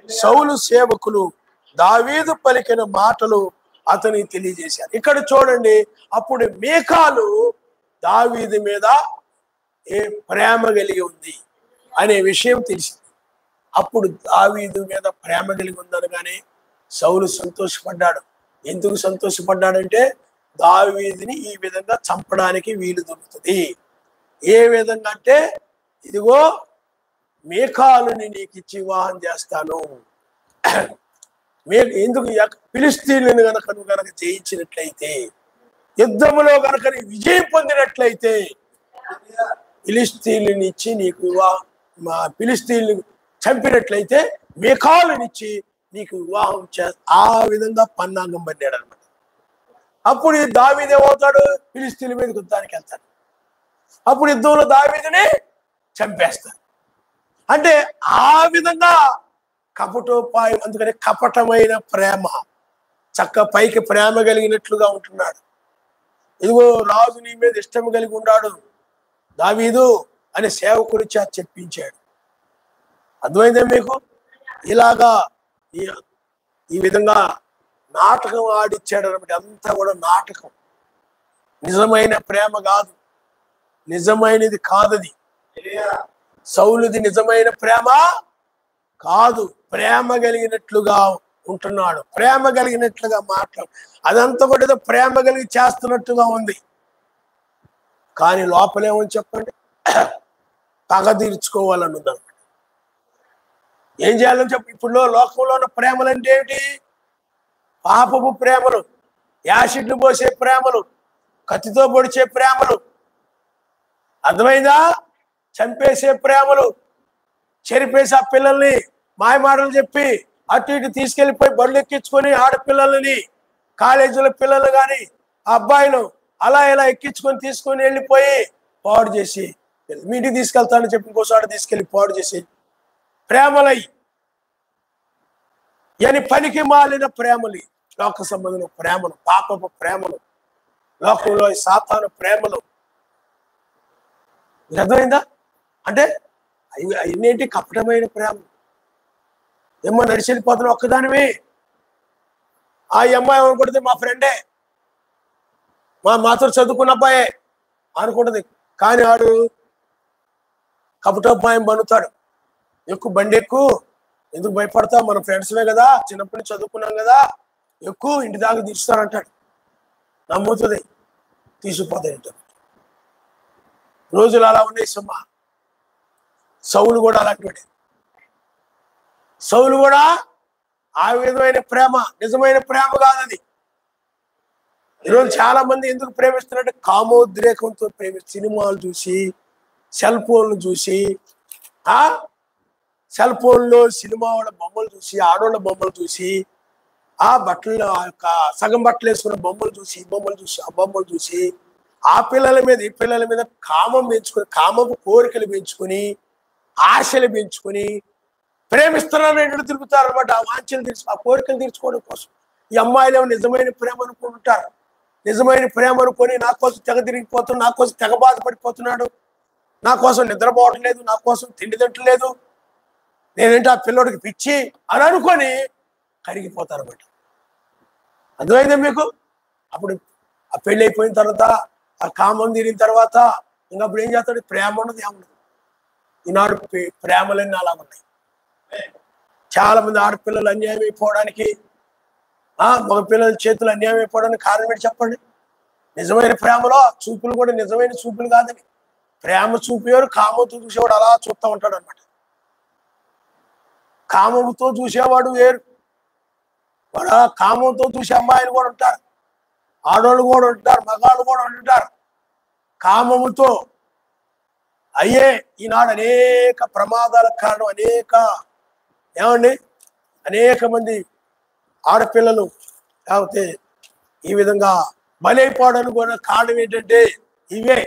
సౌలు సేవకులు దావీదు పలికిన మాటలు అతనికి తెలియజేశారు. ఇక్కడ చూడండి, అప్పుడు మీకాలు దావీదు మీద ప్రేమ కలిగి ఉంది అనే విషయం తెలిసింది. అప్పుడు దావీదు మీద ప్రేమ కలిగి ఉందనగానే సౌలు సంతోషపడ్డాడు. ఎందుకు సంతోషపడ్డాడంటే, దావీదుని ఈ విధంగా చంపడానికి వీలు దొరుకుతుంది. ఏ విధంగా అంటే, ఇదిగో మీకాలుని నీకు ఇచ్చి వివాహం చేస్తాను, ఎందుకు ఫిలిష్తీయులను గనక నువ్వు గనక జయించినట్లయితే, యుద్ధములో గనక విజయం పొందినట్లయితే ఫిలిష్తీయులను ఇచ్చి నీకు ఫిలిష్తీయులను చంపినట్లయితే మీకాలునిచ్చి నీకు వివాహం ఆ విధంగా పన్నాగం పన్నాడు అనమాట. అప్పుడు దావీదు ఏమవుతాడు? ఫిలిష్తీయుల మీద యుద్ధానికి వెళ్తాడు. అప్పుడు యుద్ధంలో దావీదుని చంపేస్తాడు. అంటే ఆ విధంగా కపటోపాయం, అందుకని కపటమైన ప్రేమ, చక్క పైకి ప్రేమ కలిగినట్లుగా ఉంటున్నాడు. ఇదిగో రాజు నీ మీద ఇష్టం కలిగి ఉన్నాడు దావీదు అని సేవకుడి చేత చెప్పించాడు. అర్థమైందే మీకు? ఇలాగా ఈ విధంగా నాటకం ఆడిచ్చాడు అనమాట. అంతా కూడా నాటకం, నిజమైన ప్రేమ కాదు, నిజమైనది కాదది. సౌలుది నిజమైన ప్రేమ కాదు, ప్రేమ కలిగినట్లుగా ఉంటున్నాడు, ప్రేమ కలిగినట్లుగా మాట్లాడు, అదంతా కూడా ఏదో ప్రేమ కలిగి చేస్తున్నట్టుగా ఉంది. కానీ లోపలేమని చెప్పండి, పగ తీర్చుకోవాలని ఉందన్నమాట. ఏం చేయాలని చెప్పి, ఇప్పుడు లోకంలో ఉన్న ప్రేమలు అంటే ఏమిటి? పాపపు ప్రేమలు, యాసిడ్లు పోసే ప్రేమలు, కత్తితో పొడిచే ప్రేమలు, అర్థమైందా? చంపేసే ప్రేమలు, చెరిపేసి ఆ పిల్లల్ని మాయమాటలు చెప్పి అటు ఇటు తీసుకెళ్ళిపోయి బళ్ళు ఎక్కించుకొని ఆడపిల్లలని, కాలేజీల పిల్లలు కానీ అబ్బాయిలు అలా ఇలా ఎక్కించుకొని తీసుకొని వెళ్ళిపోయి పాడు చేసి, మీ ఇంటికి తీసుకెళ్తానని చెప్పి ఇంకోసారి తీసుకెళ్ళి పాడు చేసి ప్రేమలై అని పనికి మాలిన ప్రేమలు, లోక సంబంధమైన ప్రేమలు, పాపపు ప్రేమలు, లోకంలో సాతాను ప్రేమలు. అర్థమైందా? అంటే అన్నింటి కపటమైన ప్రేమ. ఏమో నడిచెళ్ళిపోతున్నావు ఒక్కదానివి, ఆ అమ్మాయి అనుకుంటుంది మా ఫ్రెండే, మాతో చదువుకున్న అబ్బాయే అనుకుంటుంది. కానీ వాడు కపటోపాయం బనుతాడు. ఎక్కువ బండి ఎక్కువ, ఎందుకు భయపడతావు, మన ఫ్రెండ్స్వే కదా, చిన్నప్పటి నుంచి చదువుకున్నాం కదా, ఎక్కువ ఇంటి దాకా తీస్తానంటాడు. నమ్ముతుంది, తీసుకుపోతాయి. రోజులు అలా ఉన్నాయి సుమ్మా. సౌలు కూడా అలాంటి, సౌలు కూడా ఆ విధమైన ప్రేమ నిజమైన ప్రేమ కాదది. ఈరోజు చాలా మంది ఎందుకు ప్రేమిస్తున్నారంటే కామోద్రేకంతో సినిమాలు చూసి, సెల్ ఫోన్లు చూసి, సెల్ ఫోన్లో సినిమా వాళ్ళ బొమ్మలు చూసి, ఆడవాళ్ళ బొమ్మలు చూసి, ఆ బట్టలు సగం బట్టలు వేసుకున్న బొమ్మలు చూసి, బొమ్మలు చూసి, ఆ బొమ్మలు చూసి, ఆ పిల్లల మీద ఈ పిల్లల మీద కామం పెంచుకొని, కామపు కోరికలు పెంచుకొని, ఆశలు పెంచుకొని ప్రేమిస్తున్నారని తిరుగుతారు అనమాట. ఆ వాంఛలు తీర్చు, ఆ కోరికలు తీర్చుకోవడం కోసం. ఈ అమ్మాయిలు ఏమో నిజమైన ప్రేమ అనుకుంటారు. నిజమైన ప్రేమ అనుకొని నా కోసం తెగ తిరిగిపోతున్నాడు, నా కోసం తెగ బాధపడిపోతున్నాడు, నా కోసం నిద్రపోవటం లేదు, నా కోసం తిండి తింటలేదు, నేనేంటి ఆ పిల్లోడికి పిచ్చి అని అనుకొని కరిగిపోతారు అనమాట. అర్థమైందా మీకు? అప్పుడు ఆ పెళ్ళి అయిపోయిన తర్వాత, ఆ కామం తీరిన తర్వాత ఇంకా అప్పుడు ఏం చేస్తాడు? ప్రేమ ఉన్నది ఏమన్నది. ఈనాడు ప్రేమలన్నీ అలా ఉన్నాయి. చాలా మంది ఆడపిల్లలు అన్యాయం అయిపోవడానికి, మగ పిల్లల చేతులు అన్యాయం అయిపోవడానికి కారణం ఏంటి చెప్పండి? నిజమైన ప్రేమలో చూపులు కూడా నిజమైన చూపులు కాదని. ప్రేమ చూపేవారు కామంతో చూసేవాడు అలా చూస్తూ ఉంటాడు అనమాట. కామంతో చూసేవాడు వేరు, వాడు కామంతో చూసే అమ్మాయిలు కూడా ఉంటారు, ఆడవాళ్ళు కూడా ఉంటారు, మగాళ్ళు కూడా ఉంటారు. కామముతో అయ్యే ఈనాడు అనేక ప్రమాదాలకు కారణం. అనేక మంది ఆడపిల్లలు లేకపోతే ఈ విధంగా బలైపోవడానికి కూడా కారణం ఏంటంటే ఇవే.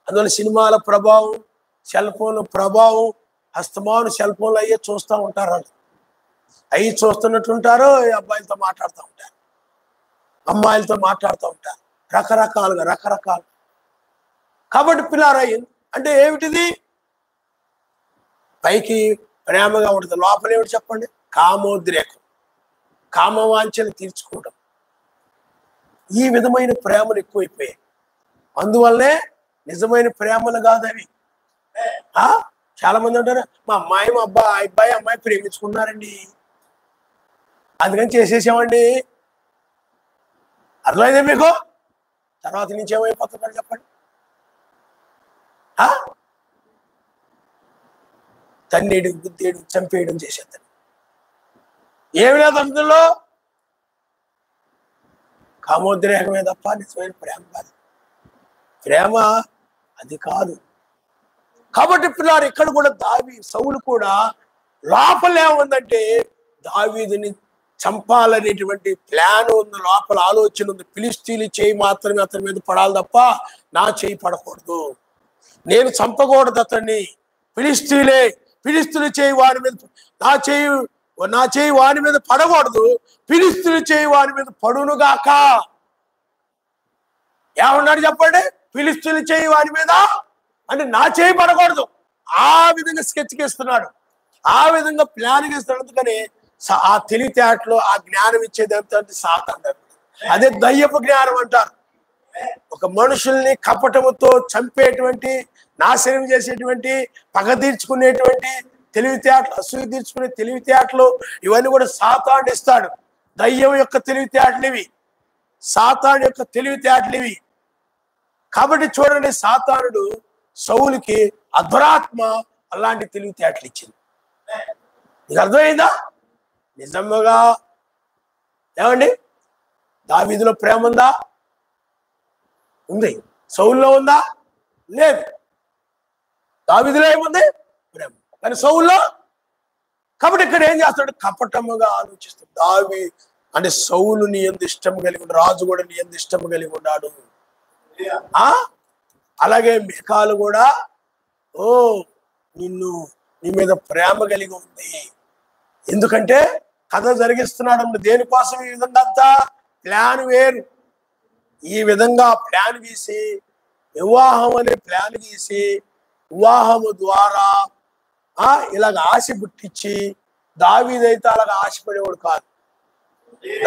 అందువల్ల సినిమాల ప్రభావం, సెల్ ఫోన్ ప్రభావం, హస్తమాను సెల్ ఫోన్లు అయ్యే చూస్తూ ఉంటారు. వాళ్ళు అవి చూస్తున్నట్టుంటారు, అబ్బాయిలతో మాట్లాడుతూ ఉంటారు, అమ్మాయిలతో మాట్లాడుతూ ఉంటారు, రకరకాలు. కాబట్టి పిల్లారా అంటే ఏమిటిది? పైకి ప్రేమగా ఉంటుంది, లోపల ఏమిటి చెప్పండి? కామోద్రేకం, కామవాంఛలు తీర్చుకోవడం. ఈ విధమైన ప్రేమలు ఎక్కువైపోయాయి. అందువల్లనే నిజమైన ప్రేమలు కాదవి. చాలా మంది అంటారు, మా అబ్బాయి ప్రేమించుకున్నారండి, అందుకని చేసేసామండి. అర్థమైందే మీకు? తర్వాత నుంచి ఏమైపోతుందని చెప్పండి. తన్నేడు, గుద్దేడు, చంపేయడం చేసేద్దాం. ఏమి లేదు అందులో, కామోద్రేకమే తప్ప నిజమైన ప్రేమ కాదు. ప్రేమ అది కాదు. కాబట్టి పిల్లలు ఇక్కడ కూడా సౌలు కూడా లోపల ఏముందంటే దావీదుని చంపాలనేటువంటి ప్లాన్ ఉంది, లోపల ఆలోచన ఉంది. ఫిలిష్తీయుల చేయి మాత్రమే అతని మీద పడాలి తప్ప నా చేయి పడకూడదు, నేను చంపకూడదు అతన్ని. ఫిలిష్తీయుల చేయి వాడి మీద, నా చేయి వాడి మీద పడకూడదు, ఫిలిష్తీయుల చేయి వాడి మీద పడునుగాక. ఏమన్నాడు చెప్పండి? ఫిలిష్తీయుల చేయి వాడి మీద అంటే నా చేయి పడకూడదు. ఆ విధంగా స్కెచ్ గీస్తున్నాడు, ఆ విధంగా ప్లాన్ గీస్తున్నాడు. అందుకని ఆ తెలివితేటలో ఆ జ్ఞానం ఇచ్చేది ఎంత సాతాను. అదే దయ్యపు జ్ఞానం అంటారు. ఒక మనుషుల్ని కపటముతో చంపేటువంటి, నాశనం చేసేటువంటి, పగ తీర్చుకునేటువంటి తెలివితేటలు, అసూయ తీర్చుకునే తెలివితేటలు, ఇవన్నీ కూడా సాతాను ఇస్తాడు. దయ్యం యొక్క తెలివితేటలు ఇవి, సాతాను యొక్క తెలివితేటలు ఇవి. కాబట్టి చూడండి, సాతానుడు సౌలుకి అధ్వరాత్మ అలాంటి తెలివితేటలు ఇచ్చింది. నీకు అర్థమైందా? నిజంగా ఏమండి, దావీదులో ప్రేమ ఉందా? ఉంది. సౌలులో ఉందా? లేదు. దావీదులో ఏముంది? ప్రేమ. కానీ సౌలులో. కాబట్టి ఇక్కడ ఏం చేస్తాడు? కపటముగా ఆలోచిస్తాడు. అంటే సౌలు నీ యందు ఇష్టం కలిగి ఉన్నాడు, రాజు కూడా నీ యందు ఇష్టం కలిగి ఉన్నాడు. అలాగే మికాలు కూడా నీ మీద ప్రేమ కలిగి ఉంది. ఎందుకంటే కథ జరిగిస్తున్నాడు. దేనికోసం ఈ విధంగా అంతా ప్లాన్ వేరు. ఈ విధంగా ప్లాన్ గీసి, వివాహం అనే ప్లాన్ గీసి, వివాహము ద్వారా ఇలాగ ఆశ పుట్టించి, దావీదైతే అలాగ ఆశపడేవాడు కాదు.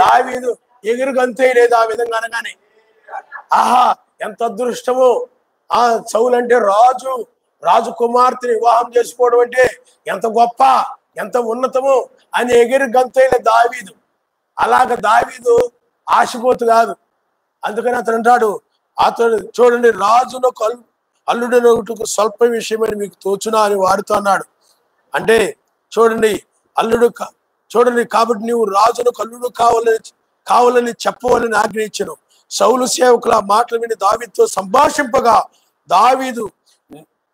దావీదు ఎగురు గంతేయలేదు ఆ విధంగా అనగానే. ఆహా, ఎంత అదృష్టము! సౌలు అంటే రాజు కుమార్తెని వివాహం చేసుకోవడం అంటే ఎంత గొప్ప, ఎంత ఉన్నతము అని ఎగిరి గంతైన దావీదు. అలాగ దావీదు ఆశపోతు కాదు. అందుకని అతను అంటాడు, చూడండి, రాజునకు అల్లుడనొకటుకు స్వల్ప విషయమని మీకు తోచునా అని వారితో అన్నాడు. అంటే చూడండి, కాబట్టి నీవు రాజునకు అల్లుడు కావాలని చెప్పవాలని ఆజ్ఞయించను. సౌలు సేవకుల మాటలు విని దావీదుతో సంభాషింపగా, దావీదు,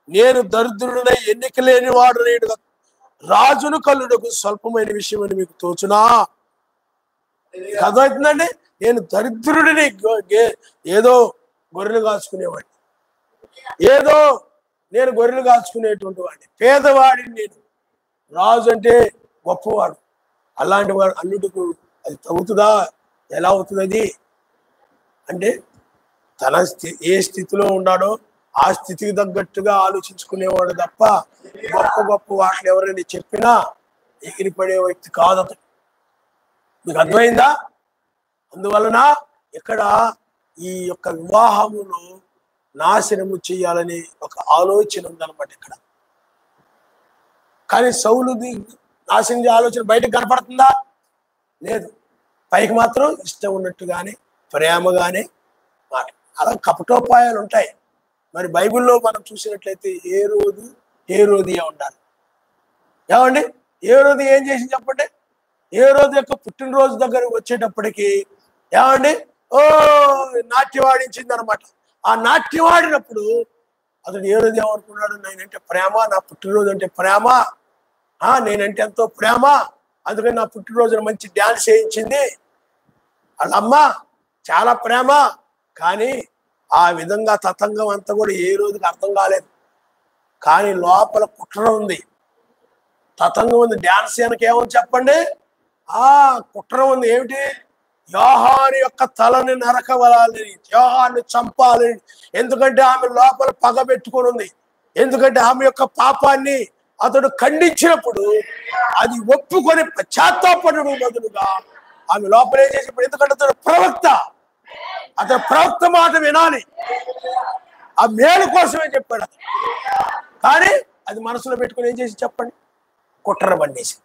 నేను దరిద్రుడనై ఎన్నిక లేని వాడు రాజును కల్లుడకు స్వల్పమైన విషయం అని మీకు తోచునా? అర్థమవుతుందండి? నేను దరిద్రుడిని, ఏదో గొర్రెలు కాచుకునేవాడిని, నేను గొర్రెలు కాచుకునేటువంటి వాడిని, పేదవాడిని నేను. రాజు అంటే గొప్పవాడు. అలాంటి వాడు అల్లుడుకు అది తగ్గుతుందా? ఎలా అవుతుంది అది? అంటే ఏ స్థితిలో ఉన్నాడో ఆ స్థితికి తగ్గట్టుగా ఆలోచించుకునేవాడు తప్ప గొప్ప వాటిని ఎవరైనా చెప్పినా ఎగిరిపడే వ్యక్తి కాదు అతను. మీకు అర్థమైందా? అందువలన ఇక్కడ ఈ యొక్క వివాహమును నాశనము చేయాలని ఒక ఆలోచన ఉందన్నమాట ఇక్కడ. కానీ సౌలుది నాశనం చేసే ఆలోచన బయటకు కనపడుతుందా? లేదు. పైకి మాత్రం ఇష్టం ఉన్నట్టుగానే, ప్రేమగానే మాట. అలా కపటోపాయాలు ఉంటాయి. మరి బైబిల్లో మనం చూసినట్లయితే హేరోదియా ఉండాలి. ఏమండి, హేరోది ఏం చేసింది చెప్పండి? హేరోదు యొక్క పుట్టినరోజు దగ్గరకు వచ్చేటప్పటికి ఏమండి, నాట్యం ఆడించింది అనమాట. ఆ నాట్యం ఆడినప్పుడు అతడు ఏ రోజు ఏమనుకున్నాడు, నేనంటే ప్రేమ, నా పుట్టినరోజు అంటే ప్రేమ, నేనంటే ఎంతో ప్రేమ, అందుకని నా పుట్టినరోజున మంచి డ్యాన్స్ చేయించింది వాళ్ళ అమ్మ, చాలా ప్రేమ. కానీ ఆ విధంగా తతంగం అంతా కూడా ఏ రోజుకి అర్థం కాలేదు. కానీ లోపల కుట్ర ఉంది, తతంగం ఉంది. డ్యాన్స్ వెనక ఏమని చెప్పండి, కుట్ర ఉంది. ఏమిటి? యోహాను యొక్క తలని నరకవలాలని, యోహాను చంపాలని. ఎందుకంటే ఆమె లోపల పగ పెట్టుకొని ఉంది. ఎందుకంటే ఆమె యొక్క పాపాన్ని అతడు ఖండించినప్పుడు అది ఒప్పుకొని పశ్చాత్తాపడడం బదులుగా ఆమె లోపల ఏం చేసినప్పుడు, ఎందుకంటే అతడు ప్రవక్త, అతడు ప్రవక్త మాట వినాలి, ఆ మేలు కోసమే చెప్పాడు. కానీ అది మనసులో పెట్టుకుని ఏం చేసి చెప్పండి, కుట్ర బండేసి.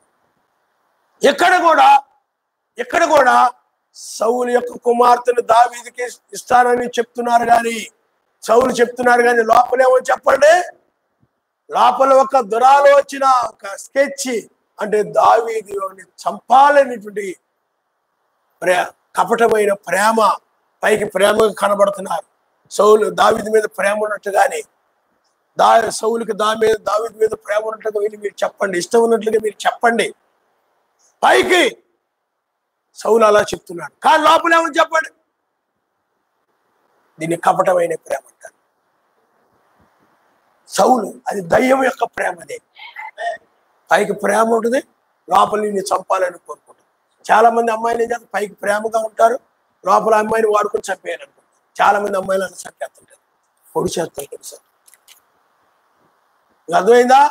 ఇక్కడ కూడా సౌలు యొక్క కుమార్తెను దావీదుకి ఇస్తానని చెప్తున్నారు కానీ, సౌలు చెప్తున్నారు కానీ లోపలేమో చెప్పండి, లోపల ఒక దురాలోచన, ఒక స్కెచ్, అంటే దావీదుని చంపాలనేటువంటి కపటమైన ప్రేమ. పైకి ప్రేమగా కనబడుతున్నారు. సౌలు దావీదు మీద ప్రేమ ఉన్నట్టుగానే సౌలుకి దావీదు మీద ప్రేమ ఉన్నట్లుగా వెళ్ళి మీరు చెప్పండి, ఇష్టం ఉన్నట్లుగా మీరు చెప్పండి. పైకి సౌలు అలా చెప్తున్నాడు, కానీ లోపల ఏమని చెప్పండి, దీన్ని కపటమైన ప్రేమ అంటారు. సౌలు అది దయ్యం యొక్క ప్రేమదే. పైకి ప్రేమ ఉంటుంది, లోపల నిన్ను చంపాలని కోరుకుంటారు. చాలా మంది అమ్మాయిలు ఏం చేస్తారు, పైకి ప్రేమగా ఉంటారు, లోపల అమ్మాయిని వాడుకొని చంపేయాలి అనుకుంటారు. చాలా మంది అమ్మాయిలు అలా చంపేస్తుంటారు, పొడి చేస్తారు సార్. అర్థమైందా?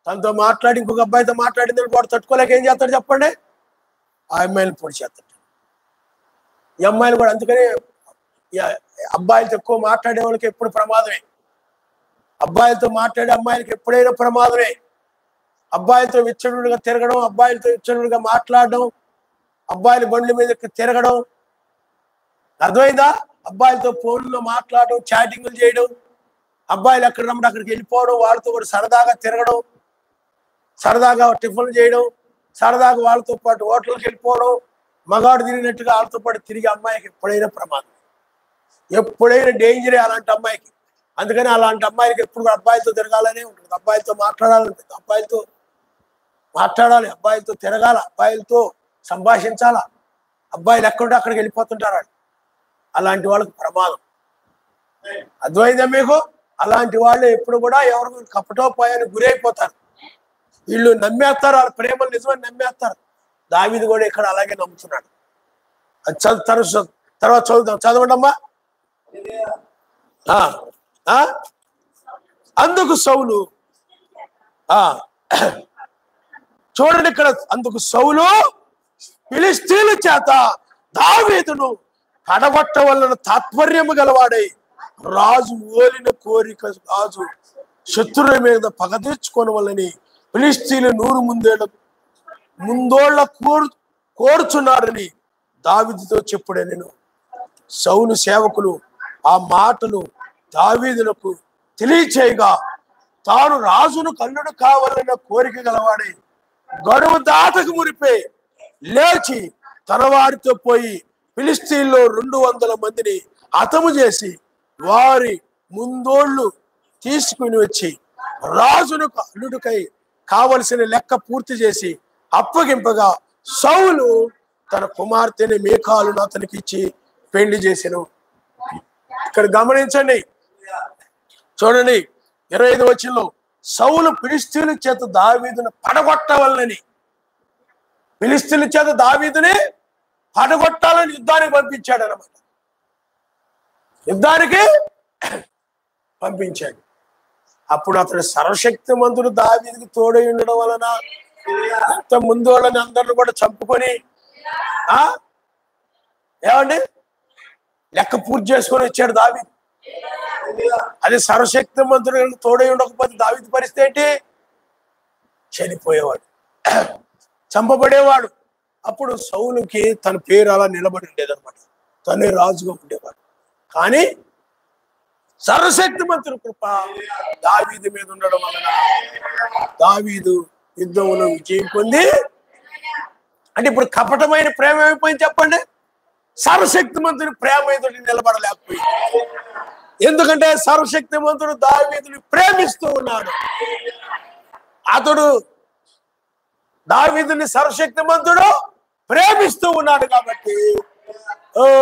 తనతో మాట్లాడి ఇంకొక అబ్బాయితో మాట్లాడింది వాడు తట్టుకోలేక ఏం చేస్తాడు చెప్పండి, ఆ అమ్మాయిని పొడి చేస్తాడు. ఈ అమ్మాయిలు కూడా అందుకని అబ్బాయిలతో ఎక్కువ మాట్లాడే వాళ్ళకి ఎప్పుడు ప్రమాదమే. అబ్బాయిలతో మాట్లాడే అమ్మాయిలకి ఎప్పుడైనా ప్రమాదమే. అబ్బాయిలతో విచ్చలుడిగా తిరగడం, అబ్బాయిలతో విచ్చలుడిగా మాట్లాడడం, అబ్బాయిల బండ్ల మీద తిరగడం, అర్థమైందా? అబ్బాయిలతో ఫోన్లో మాట్లాడడం, చాటింగ్లు చేయడం, అబ్బాయిలు ఎక్కడ రమ్మంటే అక్కడికి వెళ్ళిపోవడం, వాళ్ళతో కూడా సరదాగా తిరగడం, సరదాగా టిఫిన్లు చేయడం, సరదాగా వాళ్ళతో పాటు హోటల్కి వెళ్ళిపోవడం, మగాడు తిరిగినట్టుగా వాళ్ళతో పాటు తిరిగి అమ్మాయికి ఎప్పుడైనా ప్రమాదం, ఎప్పుడైనా డేంజరే అలాంటి అమ్మాయికి. అందుకని అలాంటి అమ్మాయికి ఎప్పుడు అబ్బాయిలతో తిరగాలనే ఉంటుంది, అబ్బాయిలతో మాట్లాడాలంటుంది, అబ్బాయిలతో మాట్లాడాలి, అబ్బాయిలతో తిరగాల, అబ్బాయిలతో సంభాషించాలా. అబ్బాయిలు ఎక్కడుంటే అక్కడికి వెళ్ళిపోతుంటారు. అలాంటి వాళ్ళకి ప్రమాదం. అర్థమైందా మీకు? అలాంటి వాళ్ళు ఎప్పుడు కూడా ఎవరు కపటోపాయానికి గురైపోతారు. వీళ్ళు నమ్మేస్తారు, వాళ్ళ ప్రేమలు నిజమని నమ్మేస్తారు. దావీదు కూడా ఇక్కడ అలాగే నమ్ముతున్నాడు. అది తర్వాత చదువుదాం, చదవండి అమ్మా. అందుకు సౌలు, చూడండి ఇక్కడ, అందుకు సౌలు ఫిలిష్తీయుల చేత దావీదును పడగొట్టవలన తాత్పర్యము గలవాడై రాజు ఓలిన కోరిక, రాజు శత్రువుల మీద పగ తీర్చుకోని వల్లని ఫిలిష్తీయులు 100 ముందోళ్ళ కోరుచున్నారని దావీదుతో చెప్పుడే. నేను సౌలు సేవకులు ఆ మాటలు దావీదులకు తెలియచేయగా, తాను రాజును కల్లుడు కావాలన్న కోరిక గలవాడై గడువు దాటకు మురిపే లేచి తన వారితో పోయి ఫిలిష్తీయుల్లో 200 మందిని హతము చేసి వారి ముందోళ్ళు తీసుకుని వచ్చి రాజును అల్లుడికై కావలసిన లెక్క పూర్తి చేసి అప్పగింపగా సౌలు తన కుమార్తెని మీకాలును అతనికి ఇచ్చి పెళ్లి చేసెను. ఇక్కడ గమనించండి, చూడండి 25వ వచనంలో, సౌలు ఫిలిష్తీయుల చేత దావీదును పడగొట్టవలనని, ఫిలిష్తీయుల చేత దావీదుని పడగొట్టాలని యుద్ధానికి పంపించాడు అన్నమాట. యుద్ధానికి పంపించాడు. అప్పుడు అతడు సర్వశక్తిమంతుడు దావీదుకి తోడై ఉండడం వలన ఎంత ముందు వాళ్ళని అందరిని కూడా చంపుకొని ఏమండి లెక్క పూర్తి చేసుకొని వచ్చాడు దావీదు. అది సర్వశక్తిమంతుడు తోడై ఉండకపోతే దావీదు పరిస్థితి ఏంటి? చనిపోయేవాడు, చంపబడేవాడు. అప్పుడు సౌలుకి తన పేరు అలా నిలబడి ఉండేదన్నమాట, తనే రాజుగా ఉండేవాడు. కానీ సర్వశక్తిమంతుడు కృప దావీదు మీద ఉండడం వలన దావీదు యుద్ధంలో విజయం పొంది, అంటే ఇప్పుడు కపటమైన ప్రేమ ఏమైపోయింది చెప్పండి, సర్వశక్తిమంతుని ప్రేమ ఎదుటి నిలబడలేకపోయింది. ఎందుకంటే సర్వశక్తిమంతుడు దావీదుని ప్రేమిస్తూ ఉన్నాడు. అతడు దావీదుని సర్వశక్తిమంతుడు ప్రేమిస్తూ ఉన్నాడు కాబట్టి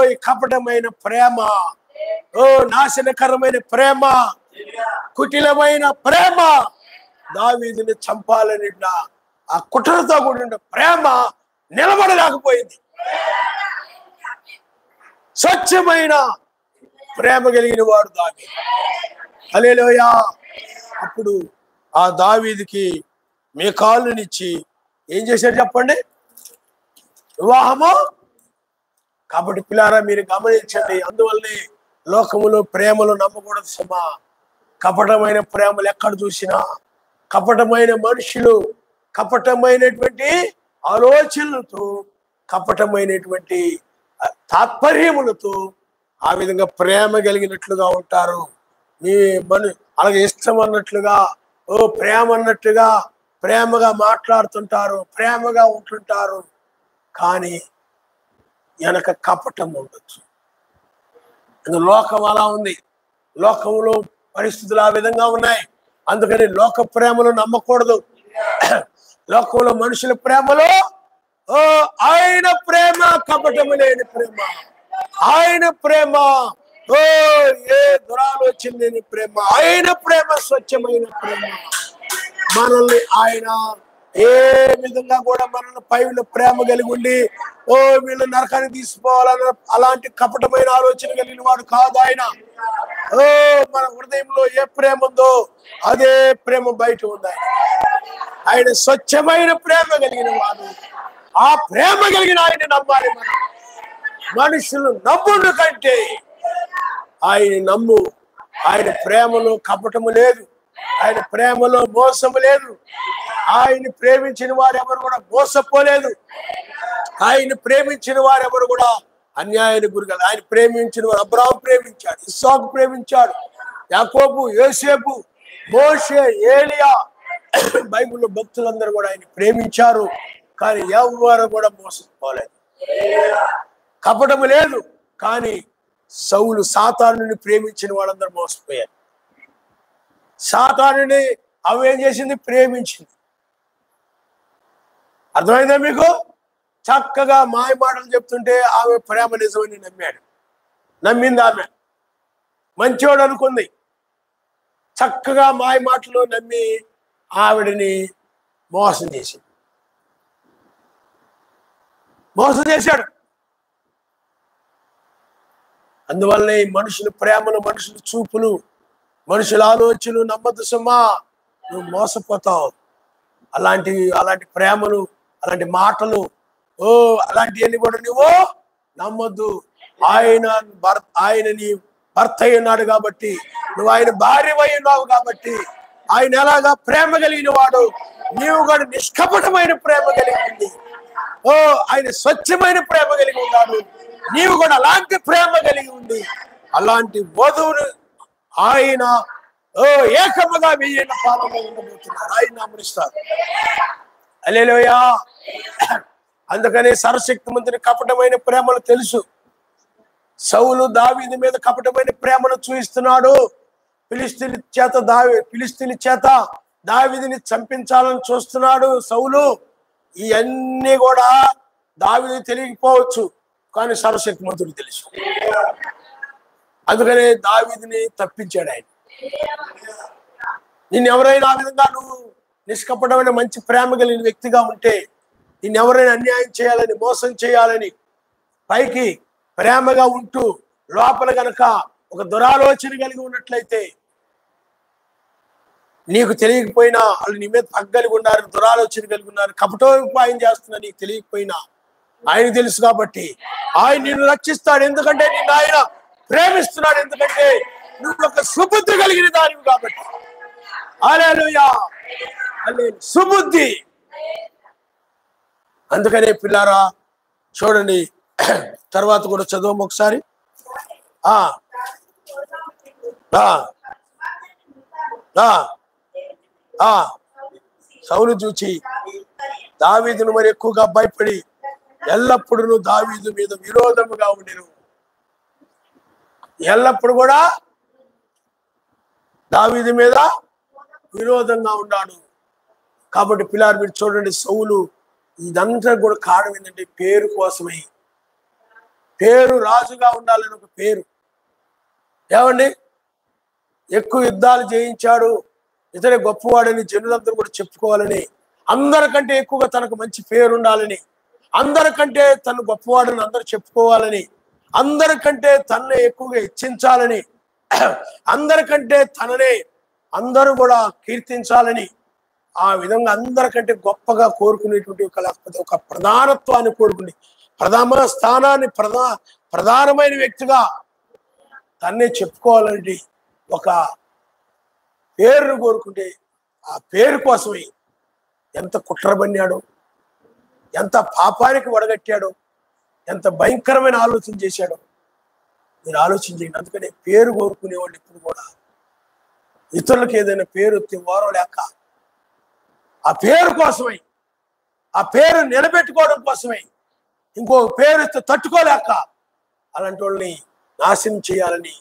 ఈ కపటమైన ప్రేమ, నాశనకరమైన ప్రేమ, కుటిలమైన ప్రేమ, దావీదుని చంపాలని ఆ కుట్రతో కూడిన ప్రేమ నిలబడలేకపోయింది. స్వచ్ఛమైన ప్రేమ కలిగిన వాడు దావీదు. హల్లెలూయా. అప్పుడు ఆ దావీదుకి మీకాలునిచ్చి ఏం చేశాడు చెప్పండి? వివాహము. కాబట్టి పిల్లారా మీరు గమనించండి. అందువల్లనే లోకములో ప్రేమలు నమ్మకూడదు సుమా. కపటమైన ప్రేమలు ఎక్కడ చూసినా, కపటమైన మనుషులు, కపటమైనటువంటి ఆలోచనలతో, కపటమైనటువంటి తాత్పర్యములతో ఆ విధంగా ప్రేమ కలిగినట్లుగా ఉంటారు. మీ అలాగే ఇష్టం అన్నట్లుగా, ప్రేమ అన్నట్టుగా ప్రేమగా మాట్లాడుతుంటారు, ప్రేమగా ఉంటుంటారు. కానీ వెనక కపటం ఉండొచ్చు. లోకం అలా ఉంది. లోకంలో పరిస్థితులు ఆ విధంగా ఉన్నాయి. అందుకని లోక ప్రేమలు నమ్మకూడదు. లోకంలో మనుషుల ప్రేమలో ఆయన ప్రేమ కపటము లేని ప్రేమ, ఆయన ప్రేమ ఏ దురాలోచన లేని ప్రేమ, ఆయన ప్రేమ స్వచ్ఛమైన ప్రేమ. మనల్ని ఆయన ఏ విధంగా కూడా మనల్ని పైన ప్రేమ కలిగి ఉండి వీళ్ళు నరకానికి తీసుకోవాలన్న అలాంటి కపటమైన ఆలోచన కలిగిన వాడు కాదు ఆయన. మన హృదయంలో ఏ ప్రేమ ఉందో అదే ప్రేమ బయట ఉంది. ఆయన స్వచ్ఛమైన ప్రేమ కలిగిన వాడు. ఆ ప్రేమ కలిగిన ఆయన నమ్మాలి. మనం మనుషులు నమ్ముడు కంటే ఆయన నమ్ము. ఆయన ప్రేమలో కపటము లేదు, ఆయన ప్రేమలో మోసము లేదు. ఆయన ప్రేమించిన వారు ఎవరు కూడా మోసపోలేదు. ఆయన ప్రేమించిన వారు ఎవరు కూడా అన్యాయానికి గురికాదు. ఆయన ప్రేమించిన వారు అబ్రాహాము ప్రేమించాడు, ఇస్సాకు ప్రేమించాడు, యాకోబు, యోసేపు, మోషే, ఏలియా, బైబిల్లో భక్తులందరూ కూడా ఆయన ప్రేమించారు. కానీ ఎవరు కూడా మోసపోలేదు, కపటము లేదు. కానీ సౌలు సాతానుని ప్రేమించిన వాళ్ళందరూ మోసపోయారు. సాతానుని అవేం చేసింది? ప్రేమించింది. అర్థమైందా మీకు? చక్కగా మాయ మాటలు చెప్తుంటే ఆమె ప్రేమ నిజమని నమ్మాడు. నమ్మింది ఆమె, మంచోడు అనుకుంది. చక్కగా మాయ మాటలు నమ్మి ఆవిడని మోసం చేసింది, మోసం చేశాడు. అందువల్లనే మనుషుల ప్రేమలు, మనుషుల చూపులు, మనుషుల ఆలోచనలు నమ్మద్దు సుమా. నువ్వు మోసపోతావు. అలాంటి ప్రేమలు, అలాంటి మాటలు, అలాంటివన్నీ కూడా నువ్వు నమ్మొద్దు. ఆయన నీ భర్త అయి ఉన్నాడు కాబట్టి, నువ్వు ఆయన భార్య అయి ఉన్నావు కాబట్టి, ఆయన ఎలాగా ప్రేమ కలిగిన వాడు, నీవు కూడా నిష్కపటమైన ప్రేమ కలిగి ఉంది. ఆయన స్వచ్ఛమైన ప్రేమ కలిగి ఉన్నాడు. నీవు కూడా అలాంటి ప్రేమ కలిగి ఉంది. అలాంటి వధువును ఆయన ఏకముగా 1000 ఏళ్ల పాలనలో ఉండబోతున్నారు. ఆయన అమరిస్తారు. హల్లెలూయా. అందుకనే సర్వశక్తిమంతుని కపటమైన ప్రేమలు తెలుసు. సౌలు దావీదు మీద కపటమైన ప్రేమను చూపిస్తున్నాడు. ఫిలిష్తీయుల చేత దావీదుని చంపించాలని చూస్తున్నాడు సౌలు. ఇవన్నీ కూడా దావీదు తెలియకపోవచ్చు, కానీ సర్వశక్తిమంతుడు తెలుసు. అందుకనే దావీదుని తప్పించాడు ఆయన. నిన్ను ఎవరైనా ఆ విధంగా నువ్వు నిష్కపటమైన మంచి ప్రేమ కలిగిన వ్యక్తిగా ఉంటే, నిన్ను ఎవరైనా అన్యాయం చేయాలని, మోసం చేయాలని పైకి ప్రేమగా ఉంటూ లోపల గనక ఒక దురాలోచన కలిగి ఉన్నట్లయితే, నీకు తెలియకపోయినా వాళ్ళు నీ మీద పగ్గలిగి ఉన్నారు, దురాలోచన కలిగి ఉన్నారు, కపటోపాయం చేస్తున్నా నీకు తెలియకపోయినా ఆయన తెలుసు. కాబట్టి ఆయన నిన్ను రక్షిస్తాడు. ఎందుకంటే నిన్ను ఆయన ప్రేమిస్తున్నాడు. ఎందుకంటే నువ్వు ఒక సుబుద్ధి కలిగిన దానివి కాబట్టి. హల్లెలూయా. సుబుద్ధి. అందుకనే పిల్లారా చూడండి, తర్వాత కూడా చదువు ఒకసారి. సౌలు చూచి దావీదును మరి ఎక్కువగా భయపడి ఎల్లప్పుడూ దావీదు మీద విరోధముగా ఉండెను. ఎల్లప్పుడు కూడా దావీదు మీద విరోధంగా ఉన్నాడు. కాబట్టి పిల్లారు మీరు చూడండి, సౌలు ఇదంతా కూడా కారణం ఏంటంటే పేరు కోసమే. పేరు రాజుగా ఉండాలని ఒక పేరు. ఏమండి, ఎక్కువ యుద్ధాలు జయించాడు, ఇతడే గొప్పవాడని జనులందరూ కూడా చెప్పుకోవాలని, అందరికంటే ఎక్కువగా తనకు మంచి పేరు ఉండాలని, అందరికంటే తను గొప్పవాడని అందరూ చెప్పుకోవాలని, అందరికంటే తన్నే ఎక్కువగా హెచ్చించాలని, అందరికంటే తననే అందరూ కూడా కీర్తించాలని, ఆ విధంగా అందరికంటే గొప్పగా కోరుకునేటువంటి ఒక ప్రధానత్వాన్ని కోరుకుని ప్రథమ స్థానాన్ని ప్రధానమైన వ్యక్తిగా తన్నే చెప్పుకోవాలంటే ఒక పేరును కోరుకుంటే ఆ పేరు కోసమే ఎంత కుట్ర పన్నాడో, ఎంత పాపానికి వడగట్టాడో, ఎంత భయంకరమైన ఆలోచన చేశాడో మీరు ఆలోచించండి. అందుకనే పేరు కోరుకునేవాళ్ళు ఇప్పుడు కూడా ఇతరులకు ఏదైనా పేరు వస్తే ఓరలేక ఆ పేరు కోసమై, ఆ పేరు నిలబెట్టుకోవడం కోసమై, ఇంకో పేరు ఇస్తే తట్టుకోలేక అలాంటి వాళ్ళని నాశనం చేయాలని,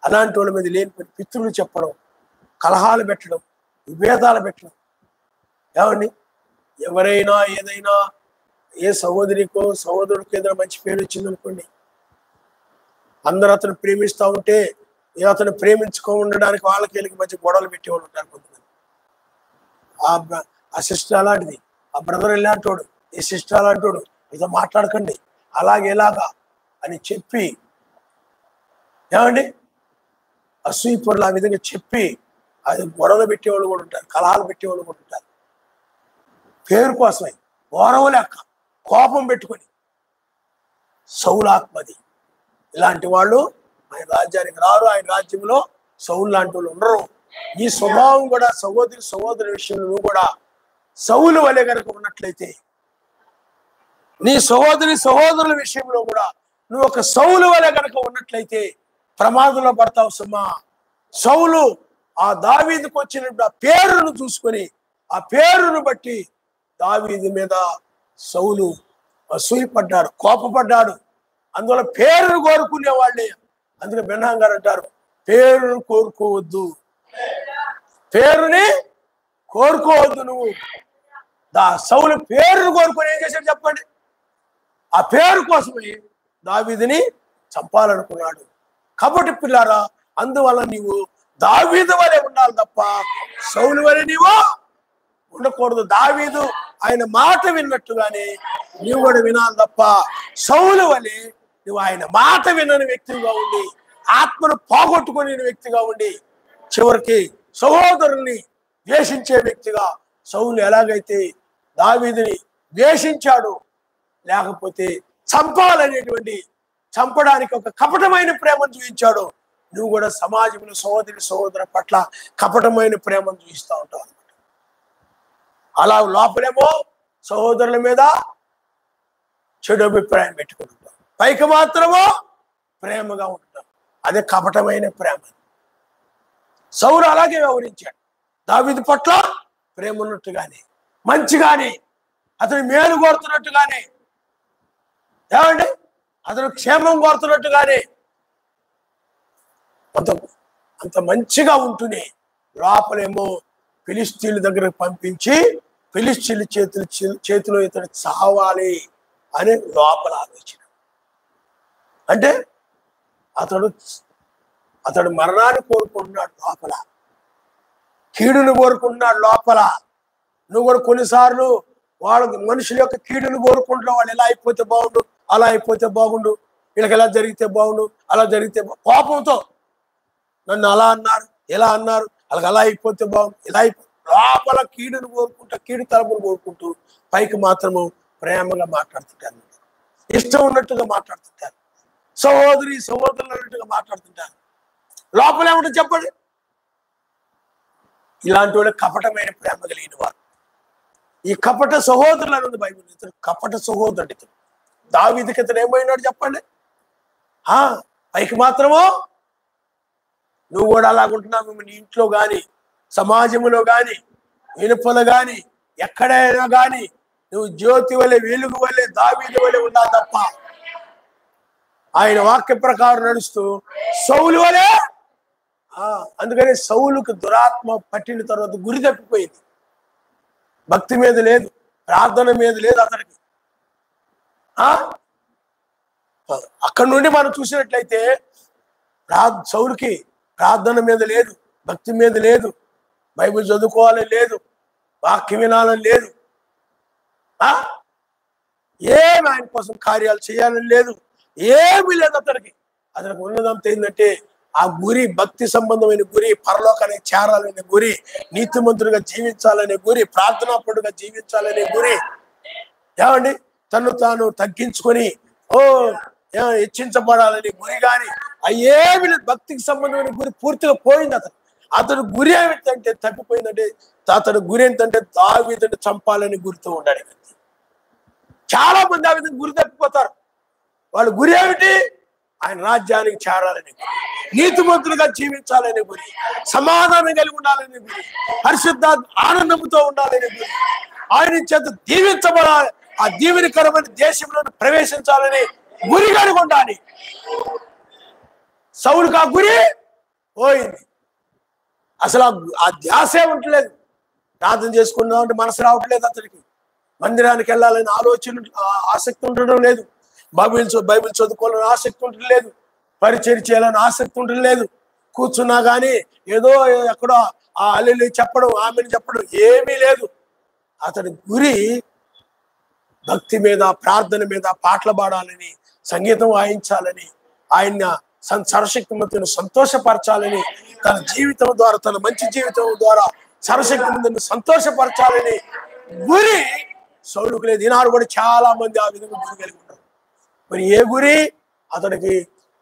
అలాంటి వాళ్ళ మీద లేని పితృలు చెప్పడం, కలహాలు పెట్టడం, విభేదాలు పెట్టడం. ఏమండి, ఎవరైనా ఏదైనా ఏ సహోదరికో సహోదరుడికి ఏదైనా మంచి పేరు వచ్చిందనుకోండి, అందరూ అతను ప్రేమిస్తూ ఉంటే అతను ప్రేమించుకో ఉండడానికి వాళ్ళకి వీళ్ళకి మధ్య గొడవలు పెట్టేవాళ్ళు ఉంటారు కొంతమంది. ఆ సిస్టర్ అలాంటిది, ఆ బ్రదర్ ఇలాంటోడు, ఈ సిస్టర్ అలాంటోడు, ఇదో మాట్లాడకండి అలాగే ఎలాగా అని చెప్పి, ఏమండి అసూయపరులు ఆ విధంగా చెప్పి అది గొడవలు పెట్టేవాళ్ళు కూడా ఉంటారు, కలహాలు పెట్టేవాళ్ళు కూడా ఉంటారు. పేరు కోసమే గౌరవం లేక కోపం పెట్టుకొని సౌలాత్మది ఇలాంటి వాళ్ళు ఆయన రాజ్యానికి రారు. ఆయన రాజ్యంలో సౌలు లాంటి వాళ్ళు ఉండరు. ఈ స్వభావం కూడా సహోదరి విషయంలో నువ్వు కూడా సౌలు వలె కనుక ఉన్నట్లయితే, నీ సహోదరుల విషయంలో కూడా నువ్వు ఒక సౌలు వలె కనుక ఉన్నట్లయితే ప్రమాదంలో పడతావు సుమా. సౌలు ఆ దావీదుకు వచ్చినప్పుడు ఆ పేరును చూసుకొని, ఆ పేరును బట్టి దావీదు మీద సౌలు అసూయపడ్డాడు, కోపపడ్డాడు. అందువల్ల పేరును కోరుకునే వాళ్ళే. అందుకే బెన్హాం గారు అంటారు, పేరును కోరుకోవద్దు, పేరుని కోరుకోవద్దు. నువ్వు సౌలు పేరును కోరుకొని ఏం చేశాడు చెప్పండి? ఆ పేరు కోసమే దావీదుని చంపాలనుకున్నాడు. కాబట్టి పిల్లారా, అందువల్ల నీవు దావీదు వలె ఉండాలి తప్ప సౌలు వలె నీవు ఉండకూడదు. దావీదు ఆయన మాట విన్నట్టుగానే నీవు కూడా వినాలి తప్ప సౌలు వలె నువ్వు ఆయన మాట వినని వ్యక్తిగా ఉండి, ఆత్మను పోగొట్టుకునే వ్యక్తిగా ఉండి, చివరికి సహోదరుల్ని ద్వేషించే వ్యక్తిగా సౌలు ఎలాగైతే దావీదుని ద్వేషించాడు, లేకపోతే చంపడానికి ఒక కపటమైన ప్రేమను చూపించాడు, నువ్వు కూడా సమాజంలో సహోదర పట్ల కపటమైన ప్రేమను చూపిస్తూ ఉంటావు అనమాట. అలా లోపలేమో సహోదరుల మీద చెడు అభిప్రాయం పెట్టుకుంటాం, పైకి మాత్రమో ప్రేమగా ఉంటాం. అదే కపటమైన ప్రేమ. సౌలు అలాగే వ్యవహరించాడు. దావీదు పట్ల ప్రేమ ఉన్నట్టుగానే, మంచిగానే, అతని మేలు కోరుతున్నట్టుగానే, ఏమండి అతను క్షేమం కోరుతున్నట్టుగానే అంత మంచిగా ఉంటూనే లోపలేమో ఫిలిష్తీయుల దగ్గరకు పంపించి ఫిలిష్తీయుల చేతిలో ఇతడు చావాలి అనే లోపల ఆలోచన. అంటే అతడు మరణాన్ని కోరుకుంటున్నాడు లోపల, కీడును కోరుకుంటున్నాడు లోపల. నువ్వు కూడా కొన్నిసార్లు మనుషుల యొక్క కీడును కోరుకుంటున్నావు. వాళ్ళు ఎలా అయిపోతే బాగుండు, అలా అయిపోతే బాగుండు, వీళ్ళకి ఎలా జరిగితే బాగుండు, అలా జరిగితే కోపంతో నన్ను అలా అన్నారు, ఎలా అన్నారు, వాళ్ళకి అలా అయిపోతే బాగుండు, ఇలా లోపల కీడును కోరుకుంటా, కీడు తలపును కోరుకుంటూ పైకి మాత్రము ప్రేమగా మాట్లాడుతుంటారు, ఇష్టం ఉన్నట్టుగా మాట్లాడుతుంటారు, సహోదరులు అన్నట్టుగా మాట్లాడుతుంటారు. లోపల ఏమంటుంది చెప్పండి? ఇలాంటి వాళ్ళు కపటమైన ప్రేమ కలిగిన వారు. ఈ కపట సహోదరులు అనేది బైబిల్. ఇతను కపట సహోదరుడు. ఇతను దావీదుకి ఇతను ఏమైనాడు చెప్పండి? పైకి మాత్రమో నువ్వు కూడా అలాగుంటున్నావు. నీ ఇంట్లో కానీ, సమాజంలో కానీ, వెనుపల కానీ, ఎక్కడైనా కానీ నువ్వు జ్యోతి వలె వెలుగు వలె దావీదు వలె ఉండాలి తప్ప ఆయన వాక్య ప్రకారం నడుస్తూ సౌలు వలె. అందుకని సౌలుకు దురాత్మ పట్టిన తర్వాత గురి తప్పిపోయింది. భక్తి మీద లేదు, ప్రార్థన మీద లేదు అతనికి. అక్కడి నుండి మనం చూసినట్లయితే సౌలుకి ప్రార్థన మీద లేదు, భక్తి మీద లేదు, బైబిల్ చదువుకోవాలని లేదు, వాక్యం వినాలని లేదు, ఏమి ఆయన కోసం కార్యాలు చేయాలని లేదు, ఏమీ లేదు అతనికి. అతనికి ఉన్నదంతా ఏంటంటే ఆ గురి, భక్తి సంబంధమైన గురి, పరలోకానికి చేరాలనే గురి, నీతిమంతుడిగా జీవించాలనే గురి, ప్రార్థనాపరుడుగా జీవించాలనే గురి. ఏమండి, తను తాను తగ్గించుకొని హెచ్చించబడాలనే గురి. కానీ అయ్యేమి భక్తికి సంబంధమైన గురి పూర్తిగా పోయింది. అతను గురి ఏమిటంటే తప్పిపోయిందంటే, అతను గురి ఏంటంటే దావీదుని చంపాలని గురితో ఉండాలి. చాలా మంది ఆ విధంగా గురి తప్పిపోతారు. వాళ్ళ గురి ఏమిటి? ఆయన రాజ్యానికి చేరాలని గురి, నీతిమంతులుగా జీవించాలనే గురి, సమాధానం కలిగి ఉండాలనే గురి, పరిశుద్ధ ఆనందంతో ఉండాలనే గురి, ఆయన చేత దీవించబడాలి, ఆ దీవెనకరమైన దేశంలో ప్రవేశించాలని గురి కలిగి ఉండాలి. సౌలుకు ఆ గురి పోయింది. అసలు ఆ ధ్యాసే ఉండలేదు. ప్రార్థన చేసుకున్నాం అంటే మనసు రావట్లేదు అతనికి. మందిరానికి వెళ్ళాలని ఆలోచన, ఆసక్తి ఉండడం లేదు. బైబిల్ చదువుకోవాలని ఆసక్తి ఉండడం లేదు. పరిచయం చేయాలని ఆసక్తి ఉండడం లేదు. కూర్చున్నా కానీ ఏదో ఎక్కడో ఆ అల్లెలు చెప్పడం, ఆమెను చెప్పడం ఏమీ లేదు. అతని గురి భక్తి మీద, ప్రార్థన మీద, పాటలు పాడాలని, సంగీతం వాయించాలని, ఆయన సర్వశక్తిమంతుని సంతోషపరచాలని, తన జీవితం ద్వారా, తన మంచి జీవితం ద్వారా సర్వశక్తిమంతుని సంతోషపరచాలని గురి సౌలుకు లేదు. ఈనాడు కూడా చాలా మంది ఆ విధంగా గురి కలిగి ఉంటారు. మరి ఏ గురి? అతడికి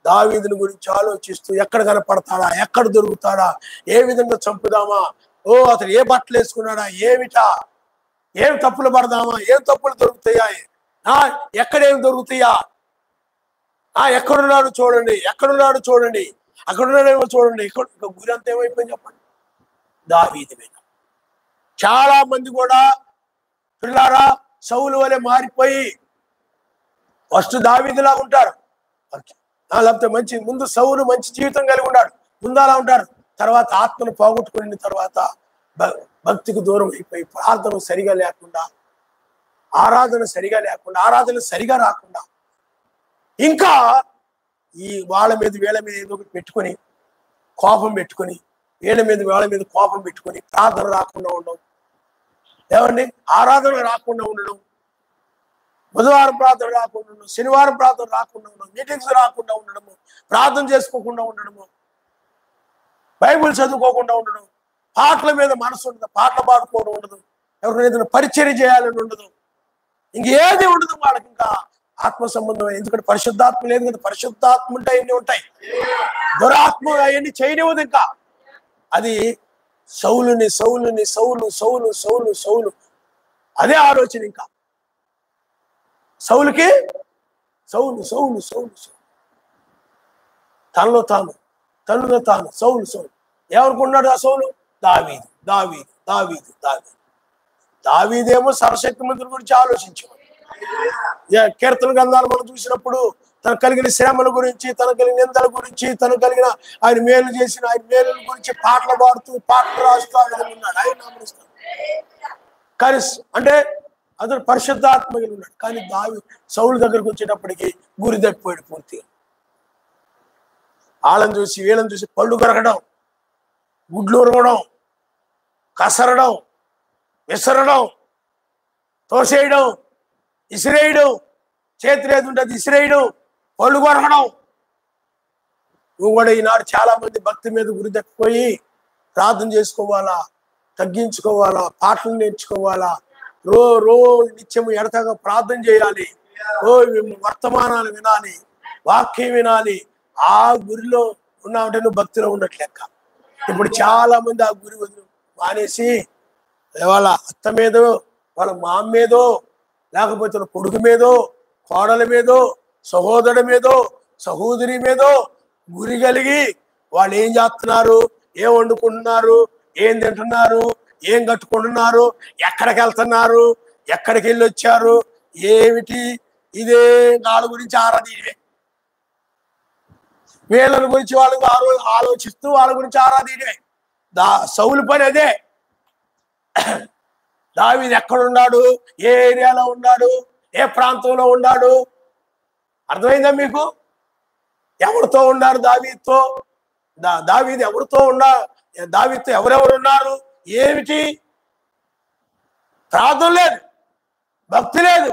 దావీదుని గురించి ఆలోచిస్తూ ఎక్కడ కనపడతాడా, ఎక్కడ దొరుకుతాడా, ఏ విధంగా చంపుదామా, అతను ఏ బట్టలు వేసుకున్నాడా, ఏమిటా, ఏం తప్పులు పడదామా, ఏం తప్పులు దొరుకుతాయా, ఎక్కడేమి దొరుకుతాయా, ఎక్కడున్నాడు చూడండి, ఎక్కడున్నాడు చూడండి, అక్కడున్నాడేమో చూడండి. ఇక్కడ గురి అంతా ఏమైపోయింది చెప్పండి? దావీదు మీద. చాలా మంది కూడా పిల్లారా సౌలు వలె మారిపోయి ఫస్ట్ దావీదులాగా ఉంటారు. లేకపోతే ముందు సౌలు మంచి జీవితం కలిగి ఉన్నాడు, ముందు అలా ఉంటారు. తర్వాత ఆత్మను పోగొట్టుకున్న తర్వాత భక్తికి దూరం అయిపోయి, ప్రార్థన సరిగా లేకుండా, ఆరాధన సరిగా లేకుండా, ఆరాధన సరిగా రాకుండా, ఇంకా ఈ వాళ్ళ మీద వీళ్ళ మీద ఏదో ఒకటి పెట్టుకొని కోపం పెట్టుకొని, వీళ్ళ మీద వాళ్ళ మీద కోపం పెట్టుకొని ప్రార్థన రాకుండా ఉండడం, ఏమండి ఆరాధన రాకుండా ఉండడం, బుధవారం ప్రార్థన రాకుండా ఉండడం, శనివారం ప్రార్థన రాకుండా ఉండడం, మీటింగ్స్ రాకుండా ఉండడము, ప్రార్థన చేసుకోకుండా ఉండడము, బైబిల్ చదువుకోకుండా ఉండడం, పాటల మీద మనసు ఉండదు, పాటలు పాడుకోవడం ఉండదు, ఎవరినైనా పరిచర్య చేయాలని ఉండదు, ఇంకేది ఉండదు వాళ్ళకి. ఇంకా ఆత్మ సంబంధం, ఎందుకంటే పరిశుద్ధాత్మ లేదు కదా. పరిశుద్ధాత్మ ఉంటే అవన్నీ ఉంటాయి, దురాత్మ అవన్నీ చేయనివ్వదు. ఇంకా అది సౌలుని సౌలుని సౌలు సౌలు సౌలు సౌలు అదే ఆలోచన. ఇంకా సౌలుకి సౌలు సౌలు సౌలు సౌలు, తనలో తాను సౌలు సౌలు. ఏమనుకున్నాడు ఆ సౌలు? దావీదు దావీదు దావీదు దావీదు. దావీదేమో సర్వశక్తిమంతుడి గురించి ఆలోచించేవాడు. కీర్తన గ్రంథాలు మనం చూసినప్పుడు తనకు కలిగిన శ్రమల గురించి, తనకు కలిగిన నిందల గురించి, తనకు కలిగిన ఆయన మేలు చేసిన ఆయన మేలుల గురించి పాటలు పాడుతూ, పాటలు రాస్తూ ఉన్నాడు. ఆయన నామనిస్తాడు. కానీ అంటే అతను పరిశుద్ధాత్మగా ఉన్నాడు. కానీ సౌలు దగ్గరకు వచ్చేటప్పటికి గురి తప్పిపోయాడు పూర్తిగా. వాళ్ళని చూసి వీళ్ళని చూసి పళ్ళు కొరకడం, గుడ్లు ఉరగడం, కసరడం, విసరడం, తోసేయడం, ఇసిరేయడం, చేతులు ఏది ఉంటుంది ఇసిరేయడం, పళ్ళు కొరకడం. నువ్వు కూడా ఈనాడు చాలా మంది భక్తి మీద గురి తప్పిపోయి ప్రార్థన చేసుకోవాలా, తగ్గించుకోవాలా, పాటలు నేర్చుకోవాలా, రోజు నిత్యము ఎడతగా ప్రార్థన చేయాలి, వర్తమానాలు వినాలి, వాక్యం వినాలి. ఆ గురిలో ఉన్నామంటే నువ్వు భక్తిలో ఉన్నట్లు లెక్క. ఇప్పుడు చాలా మంది ఆ గురి మానేసి వాళ్ళ అత్త మీదో, వాళ్ళ మామ మీదో, లేకపోతే కొడుకు మీదో, కోడల మీదో, సహోదరుడి మీదో, సహోదరి మీదో గురి కలిగి వాళ్ళు ఏం చేస్తున్నారు, ఏం వండుకుంటున్నారు, ఏం తింటున్నారు, ఏం కట్టుకుంటున్నారు, ఎక్కడికి వెళ్తున్నారు, ఎక్కడికి వెళ్ళి వచ్చారు ఏమిటి, ఇదే వాళ్ళ గురించి ఆరాధీయే, వీళ్ళ గురించి వాళ్ళకి ఆలోచిస్తూ వాళ్ళ గురించి ఆరాధీయే. సౌలు పని అదే. దావీదు ఎక్కడున్నాడు, ఏ ఏరియాలో ఉన్నాడు, ఏ ప్రాంతంలో ఉన్నాడు, అర్థమైందా మీకు? ఎవరితో ఉన్నారు దావీదుతో? దావీదు ఎవరితో దావీదుతో ఎవరెవరు ఉన్నారు, ఏమిటి? ప్రార్థన లేదు, భక్తి లేదు,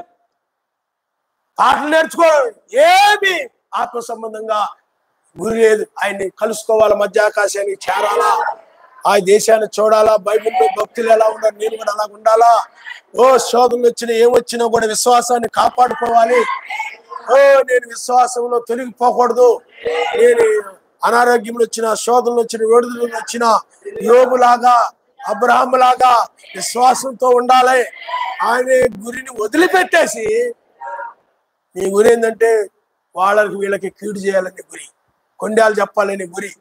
పాటలు నేర్చుకోవడం ఏమి ఆత్మ సంబంధంగా గురి లేదు. ఆయన్ని కలుసుకోవాలా, మధ్య ఆకాశానికి చేరాలా, ఆ దేశాన్ని చూడాలా, బైబిల్లో భక్తులు ఎలా ఉన్నారు, నేను కూడా అలా ఉండాలా. ఓ శోధనలు వచ్చినా ఏమొచ్చినా కూడా విశ్వాసాన్ని కాపాడుకోవాలి. ఓ నేను విశ్వాసంలో తొలగిపోకూడదు. నేను అనారోగ్యంలో వచ్చిన, శోధనలు వచ్చిన, విడుదల వచ్చిన యోబులాగా, అబ్రహాము లాగా విశ్వాసంతో ఉండాలి. ఆయన గురిని వదిలిపెట్టేసి నీ గురి ఏంటంటే వాళ్ళకి వీళ్ళకి కీడు చేయాలని గురి, కొండాలు చెప్పాలని గురి,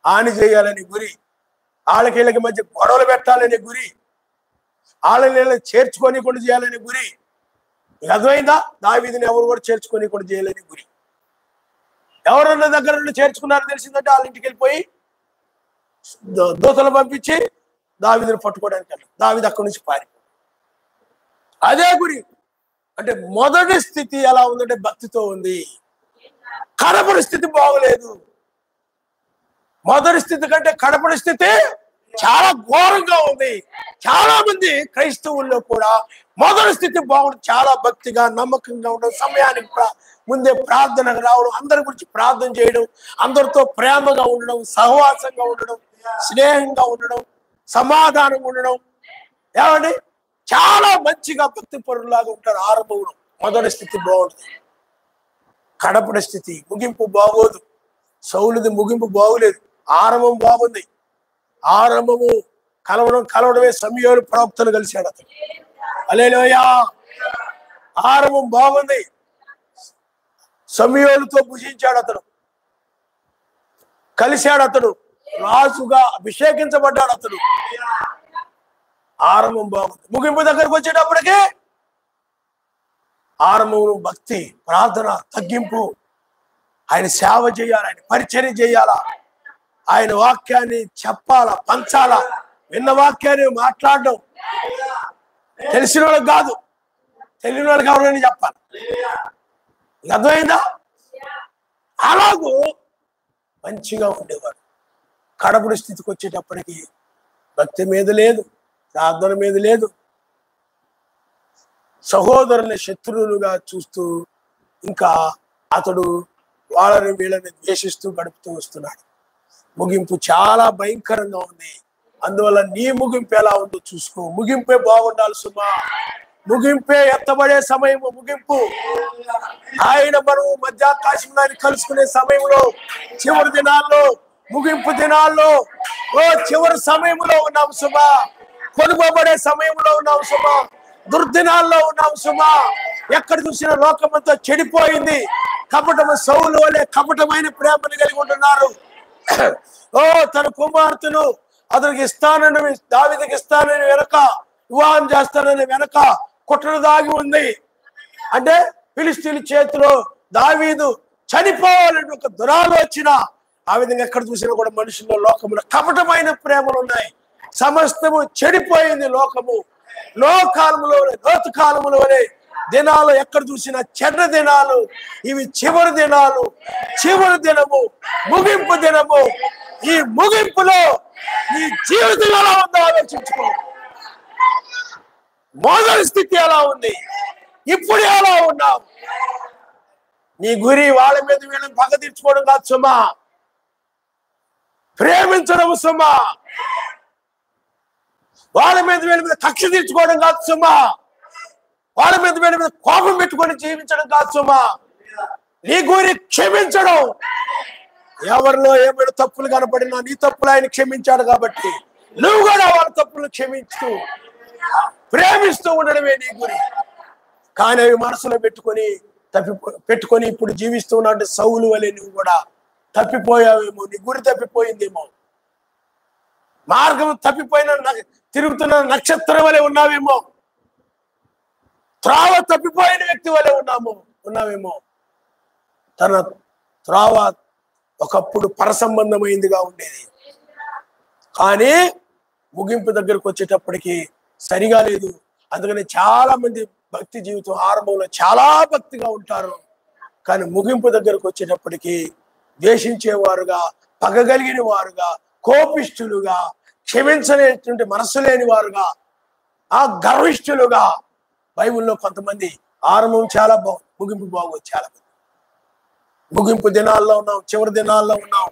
హాని చేయాలని గురి, వాళ్ళకి వీళ్ళకి మధ్య గొడవలు పెట్టాలని గురి, వాళ్ళని చేర్చుకొని కూడా చేయాలని గురి. అర్థమైందా? దావీదుని ఎవరు కూడా చేర్చుకొని కూడా చేయాలని గురి. ఎవరన్నా దగ్గర నుండి చేర్చుకున్నారో తెలిసిందంటే వాళ్ళ ఇంటికి వెళ్ళిపోయి దూతలు పంపించి దావీదుని పట్టుకోవడానికి వెళ్ళారు. దావీదు అక్కడి నుంచి పారిపోయి అదే గురి. అంటే మొదటి స్థితి ఎలా ఉందంటే భక్తితో ఉంది, కడపడి స్థితి బాగోలేదు. మొదటి స్థితి కంటే కడపడి స్థితి చాలా ఘోరంగా ఉంది. చాలా మంది క్రైస్తవుల్లో కూడా మొదటి స్థితి బాగుంది, చాలా భక్తిగా నమ్మకంగా ఉండడం, సమయానికి ముందే ప్రార్థనకు రావడం, అందరి గురించి ప్రార్థన చేయడం, అందరితో ప్రేమగా ఉండడం, సహవాసంగా ఉండడం, స్నేహంగా ఉండడం, సమాధానంగా ఉండడం. ఏమండి, చాలా మంచిగా భక్తి పరులాగా ఉంటారు ఆరంభంలో. మొదటి స్థితి బాగుంటుంది, కడపడి స్థితి ముగింపు బాగోదు. సౌలుది ముగింపు బాగోలేదు, ఆరంభం బాగుంది. ఆరంభము కలవడమే సమూయేలు ప్రవక్తను కలిశాడు అతను. హల్లెలూయా. ఆరంభం బాగుంది, సమూయేలుతో భుజించాడు అతను, కలిశాడు అతడు, రాజుగా అభిషేకించబడ్డాడు అతడు. ఆరంభం బాగుంది. ముగింపు దగ్గరకు వచ్చేటప్పటికే ఆరంభంలో భక్తి, ప్రార్థన, తగ్గింపు, ఆయన సేవ చేయాలి, ఆయన పరిచర్య చేయాలా, ఆయన వాక్యాన్ని చెప్పాలా, పంచాలా, విన్న వాక్యాన్ని మాట్లాడడం. తెలిసిన వాళ్ళకి కాదు, తెలియని వాళ్ళకి ఎవరైనా చెప్పాలి. అర్థమైందా? అలాగూ మంచిగా ఉండేవాడు. కడపడి స్థితికి వచ్చేటప్పటికి భక్తి మీద లేదు, ప్రార్థన మీద లేదు, సహోదరుని శత్రువులుగా చూస్తూ ఇంకా అతడు వాళ్ళని వీళ్ళని ద్వేషిస్తూ గడుపుతూ వస్తున్నాడు. ముగింపు చాలా భయంకరంగా ఉంది. అందువల్ల నీ ముగింపు ఎలా ఉందో చూసుకో. ముగింపే బాగుండాలి సుమా. ముగింపే ఎత్తబడే సమయం ముగింపు. ఆయన మనం మధ్యాకాశంలో కలుసుకునే సమయంలో, చివరి దినాల్లో, ముగింపు దినాల్లో, ఓ చివరి సమయంలో ఉన్నాం సుమా. కొనుగోబడే సమయంలో ఉన్నాం సుమా. దుర్దినాల్లో ఉన్నాం సుమా. ఎక్కడ చూసిన లోకమంతా చెడిపోయింది. కపటము సౌలు వలె కపటమైన ప్రేమను కలిగి ఉంటున్నారు. ఓ తన కుమార్తెను అతనికి ఇస్తానని, దావీదుకి ఇస్తానని వెనక, వివాహం చేస్తానని వెనక కుట్ర దాగి ఉంది. అంటే ఫిలిష్తీయుల చేతిలో దావీదు చనిపోవాలని ఒక దురాలోచన. ఆ విధంగా ఎక్కడ చూసినా కూడా మనుషుల్లో, లోకములో కపటమైన ప్రేమలు ఉన్నాయి. సమస్తము చెడిపోయింది లోకము. లోకాలములోనే, లోతు కాలములోనే దినాలు ఎక్కడ చూసినా చెడ్డ దినాలు. ఇవి చివరి దినాలు, చివరి దినము, ముగింపు దినము. ఈ ముగింపులో నీ జీవితం ఎలా ఉందో ఆలోచించుకో. మొదటి స్థితి ఎలా ఉంది, ఇప్పుడు ఎలా ఉన్నావు? నీ గురి వాళ్ళ మీద వీళ్ళని పగ తీర్చుకోవడం కాదు సుమా, ప్రేమించడం సుమా. వాళ్ళ మీద వీళ్ళ మీద కక్ష తీర్చుకోవడం కాదు సుమా, వాళ్ళ మీద వీళ్ళ మీద కోపం పెట్టుకొని జీవించడం కాదు సుమా. నీ గురి క్షమించడం. ఎవరిలో ఏమైనా తప్పులు కనపడినా నీ తప్పులు ఆయన క్షమించాడు కాబట్టి నువ్వు కూడా వాళ్ళ తప్పులు క్షమించు, ప్రేమిస్తూ ఉండడమే నీ గురి. కానీ అవి మనసులో పెట్టుకొని ఇప్పుడు జీవిస్తున్నాడు సౌలు వలె నువ్వు కూడా తప్పిపోయావేమో. నీ గురి తప్పిపోయిందేమో, మార్గం తప్పిపోయిన తిరుగుతున్న నక్షత్రం వలె ఉన్నావేమో. త్రావ తప్పిపోయిన వ్యక్తి వలె ఉన్నామేమో. తన త్రావ ఒకప్పుడు పరసంబంధమైందిగా ఉండేది, కానీ ముగింపు దగ్గరకు వచ్చేటప్పటికి సరిగా లేదు. అందుకని చాలా మంది భక్తి జీవితం ఆరంభంలో చాలా భక్తిగా ఉంటారు, కానీ ముగింపు దగ్గరకు వచ్చేటప్పటికి ద్వేషించేవారుగా, పగగలిగిన వారుగా, కోపిష్ఠులుగా, క్షమించలేటువంటి మనస్సు లేని వారుగా, ఆ గర్విష్ఠులుగా. బైబిల్లో కొంతమంది ఆరంభం చాలా బాగుంది, ముగింపు బాగోదు. చాలా మంది ముగింపు దినాల్లో ఉన్నాం, చివరి దినాల్లో ఉన్నాం.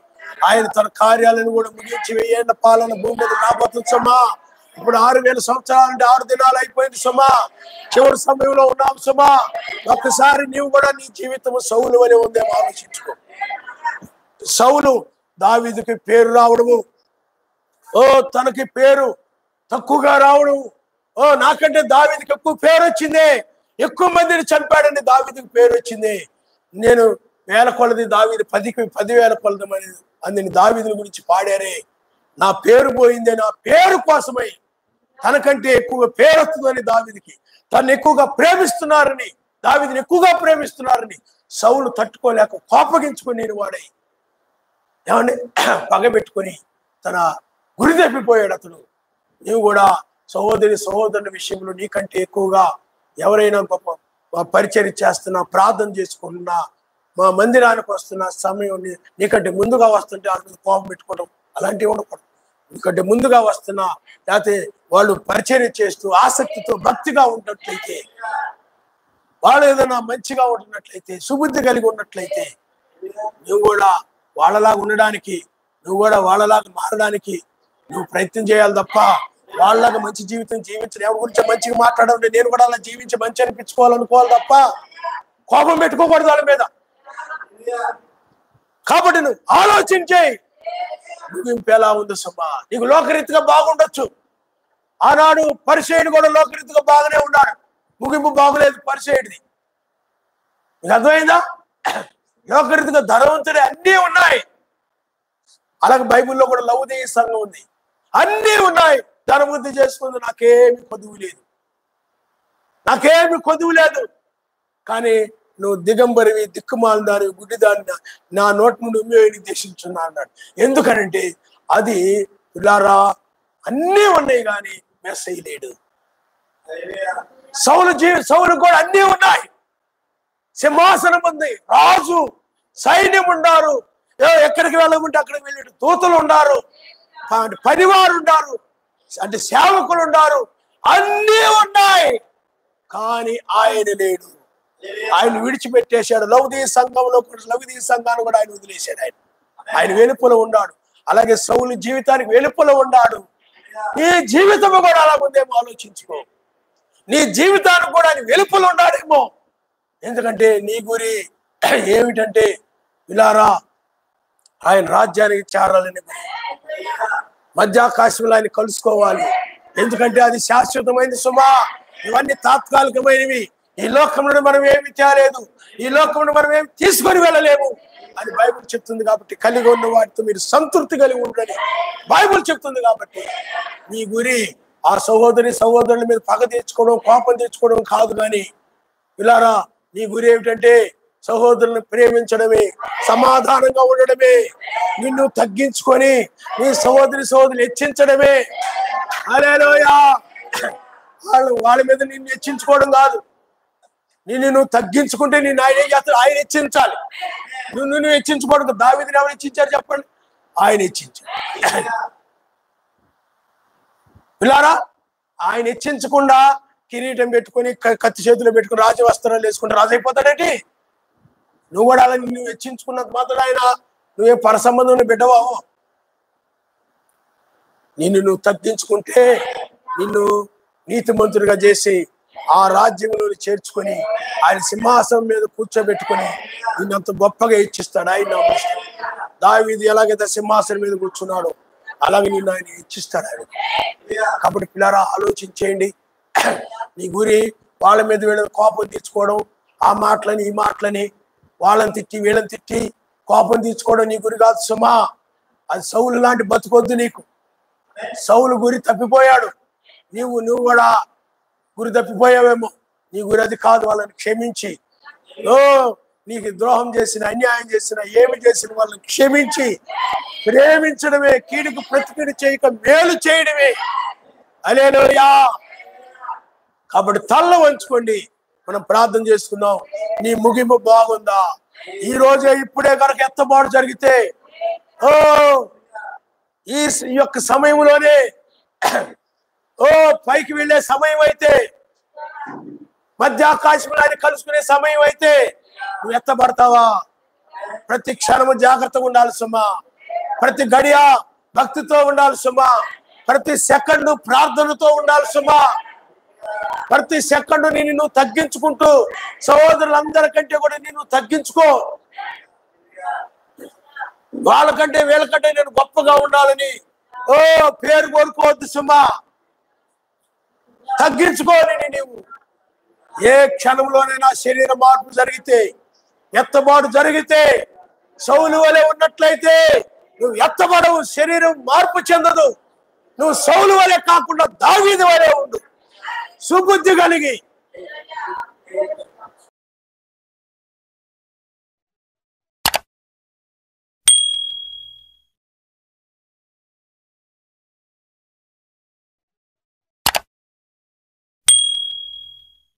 ఆయన తన కార్యాలను కూడా ముగించి 1000 ఏళ్ల పాలన భూమి మీద రాబోతుంది సుమా. ఇప్పుడు 6000 సంవత్సరాలు అంటే 6 దినాలు అయిపోయింది సుమా. చివరి సమయంలో ఉన్నాం సుమా. ఒక్కసారి నీవు కూడా నీ జీవితం సౌలు వలె ఉందేమో ఆలోచించుకో. సౌలు దావీదుకి పేరు రావడము, తనకి పేరు తక్కువగా రావడం, నాకంటే దావీదుకి ఎక్కువ పేరు వచ్చింది, ఎక్కువ మందిని చంపాడని దావీదుకి పేరు వచ్చింది. నేను 1000 కొలది, దావీదు 10,000 కొలదమని అందుని దావీదుల గురించి పాడారే. నా పేరు పోయిందే, నా పేరు కోసమై తనకంటే ఎక్కువగా పేరు వస్తుందని దావీదుకి, తను ఎక్కువగా ప్రేమిస్తున్నారని, దావీదుని ఎక్కువగా ప్రేమిస్తున్నారని సౌలు తట్టుకోలేక కోపగించుకుని వాడై ఏమని పగబెట్టుకొని తన గురి తప్పిపోయాడు అతడు. నీవు కూడా సహోదరుల విషయంలో నీకంటే ఎక్కువగా ఎవరైనా గొప్ప పరిచర్య చేస్తున్నా, ప్రార్థన చేసుకుంటున్నా, మా మందిరానికి వస్తున్న సమయం నీకంటే ముందుగా వస్తుంటే వాళ్ళ మీద కోపం పెట్టుకోవడం అలాంటివి ఉండకూడదు. నీకంటే ముందుగా వస్తున్నా, లేకపోతే వాళ్ళు పరిచర్య చేస్తూ ఆసక్తితో భక్తిగా ఉన్నట్లయితే, వాళ్ళు ఏదైనా మంచిగా ఉంటున్నట్లయితే, సుబుద్ధి కలిగి ఉన్నట్లయితే, నువ్వు కూడా వాళ్ళలాగా ఉండడానికి, నువ్వు కూడా వాళ్ళలాగా మారడానికి నువ్వు ప్రయత్నం చేయాలి తప్ప వాళ్ళలాగా మంచి జీవితం జీవించడం, ఎవరి గురించి మంచిగా మాట్లాడాలంటే నేను కూడా అలా జీవించి మంచి అనిపించుకోవాలనుకోవాలి తప్ప కోపం పెట్టుకోకూడదు వాళ్ళ మీద. కాబట్టి నువ్వు ఆలోచించే ముగింపు ఎలా ఉంది సుమా. నీకు లోకరీతిగా బాగుండొచ్చు, ఆనాడు పరిచయుడు కూడా లోకరీతిగా బాగానే ఉన్నాడు, ముగింపు బాగులేదు పరిచయుడిది. నీకు అర్థమైందా? లోకరీతిగా ధనవంతుడే అన్నీ ఉన్నాయి, అలాగే బైబిల్లో కూడా లౌదీయ సంఘం ఉంది, అన్నీ ఉన్నాయి. ధనవృద్ధి చేసుకుంది, నాకేమి కొదువు లేదు. కానీ నువ్వు దిగంబరివి, దిక్కుమాలదానివి, గుడ్డిదాన్ని నా నోటి నుండి ఉమ్మేయని దేశించున్నా అన్నాడు. ఎందుకనంటే అది పిల్లారా అన్నీ ఉన్నాయి కానీ మెస్సయ్య లేడు. సౌలు కూడా అన్నీ ఉన్నాయి, సింహాసనం ఉంది, రాజు, సైన్యం ఉన్నారు, ఎక్కడికి వెళ్ళమంటే అక్కడికి వెళ్ళాడు, దూతలు ఉన్నారు, పనివారు ఉన్నారు, అంటే సేవకులు ఉన్నారు, అన్నీ ఉన్నాయి, కానీ ఆయన లేడు. ఆయన విడిచిపెట్టేశాడు. లౌదీయ సంఘాన్ని కూడా ఆయన వదిలేశాడు. ఆయన వెలుపల ఉన్నాడు. అలాగే సౌలు జీవితానికి వెలుపల ఉన్నాడు. నీ జీవితము కూడా అలా ఉందేమో ఆలోచించుకో. నీ జీవితానికి కూడా ఆయన వెలుపల ఉన్నాడేమో. ఎందుకంటే నీ గురి ఏమిటంటే ఇలారా ఆయన రాజ్యానికి చేరాలని, మధ్యాకాశంలో ఆయన కలుసుకోవాలి. ఎందుకంటే అది శాశ్వతమైనది సుమా. ఇవన్నీ తాత్కాలికమైనవి. ఈ లోకంలో మనం ఏమి తేలేదు, ఈ లోకంలో మనం ఏమి తీసుకొని వెళ్ళలేము అని బైబిల్ చెప్తుంది. కాబట్టి కలిగి ఉన్న వాటితో మీరు సంతృప్తి కలిగి ఉండని బైబిల్ చెప్తుంది. కాబట్టి మీ గురి ఆ సహోదరుల మీద పగ తెచ్చుకోవడం, కోపం తెచ్చుకోవడం కాదు. కానీ ఇలారా నీ గురి ఏమిటంటే సహోదరులను ప్రేమించడమే, సమాధానంగా ఉండడమే, నిన్ను తగ్గించుకొని నీ సహోదరులు హెచ్చించడమే. హల్లెలూయా. వాళ్ళ మీద నిన్ను హెచ్చించుకోవడం కాదు, నువ్వు తగ్గించుకుంటే నేను ఆయన ఏం చేస్తాడు? ఆయన హెచ్చించాలి. నువ్వు హెచ్చించుకోవడం. దావీదుని ఎవరు హెచ్చించారు చెప్పండి? ఆయన హెచ్చించాడు. పిల్లారా ఆయన హెచ్చించకుండా కిరీటం పెట్టుకొని కత్తి చేతిలో పెట్టుకుని రాజవస్త్రాలు వేసుకుంటే రాజు అయిపోతాడేంటి? నువ్వు కూడా అలా నువ్వు హెచ్చించుకున్నంత మాత్రం ఆయన నువ్వే పరసంబంధం బిడ్డవావు. నువ్వు తగ్గించుకుంటే నిన్ను నీతిమంతుడిగా చేసి ఆ రాజ్యంలో చేర్చుకొని ఆయన సింహాసనం మీద కూర్చోబెట్టుకొని నిన్నంత గొప్పగా హెచ్చిస్తాడు. ఆయన దావీదు ఎలాగైతే సింహాసనం మీద కూర్చున్నాడో అలాగే నిన్ను ఆయన హెచ్చిస్తాడు ఆయన. కాబట్టి పిల్లారా ఆలోచించేయండి. నీ గురి వాళ్ళ మీద వీళ్ళని కోపం తీర్చుకోవడం, ఆ మాటలని ఈ మాటలని, వాళ్ళని తిట్టి వీళ్ళని తిట్టి కోపం తీర్చుకోవడం నీ గురి కాదు సుమా. అది సౌలు లాంటి బతుకొద్దు నీకు. సౌలు గురి తప్పిపోయాడు, నువ్వు కూడా గురి తప్పిపోయావేమో. నీ గురది కాదు. వాళ్ళని క్షమించి, ఓ నీకు ద్రోహం చేసిన, అన్యాయం చేసిన, ఏమి చేసిన వాళ్ళని క్షమించి ప్రేమించడమే, కీడుకు ప్రతికీడు చేయక మేలు చేయడమే. హల్లెలూయా. కాబట్టి తల్ల వంచుకోండి, మనం ప్రార్థన చేసుకుందాం. నీ ముగింపు బాగుందా? ఈ రోజే ఇప్పుడే కనుక ఎత్తబాటు జరిగితే, ఓ ఈ యొక్క సమయంలోనే ఓ పైకి వెళ్ళే సమయం అయితే, మధ్య ఆకాశంలో ఆయన కలుసుకునే సమయం అయితే నువ్వు ఎత్తబడతావా? ప్రతి క్షణము జాగ్రత్తగా ఉండాలి సుమా. ప్రతి గడియ భక్తితో ఉండాలి సుమా. ప్రతి సెకండ్ ప్రార్థనతో ఉండాలి సుమా. ప్రతి సెకండ్ నిన్ను తగ్గించుకుంటూ, సహోదరులందరికంటే కూడా నిన్ను తగ్గించుకో. వాళ్ళకంటే వీళ్ళకంటే నేను గొప్పగా ఉండాలని ఓ పేరు కోరుకోవద్దు సుమా. తగ్గించుకోని నీవు. ఏ క్షణంలోనైనా శరీర మార్పు జరిగితే, ఎత్తబాటు జరిగితే, సౌలు వలె ఉన్నట్లయితే నువ్వు ఎత్తబడవు, శరీరం మార్పు చెందదు. నువ్వు సౌలు వలె కాకుండా దావీదు వలె ఉండు. సుబుద్ధి కలిగి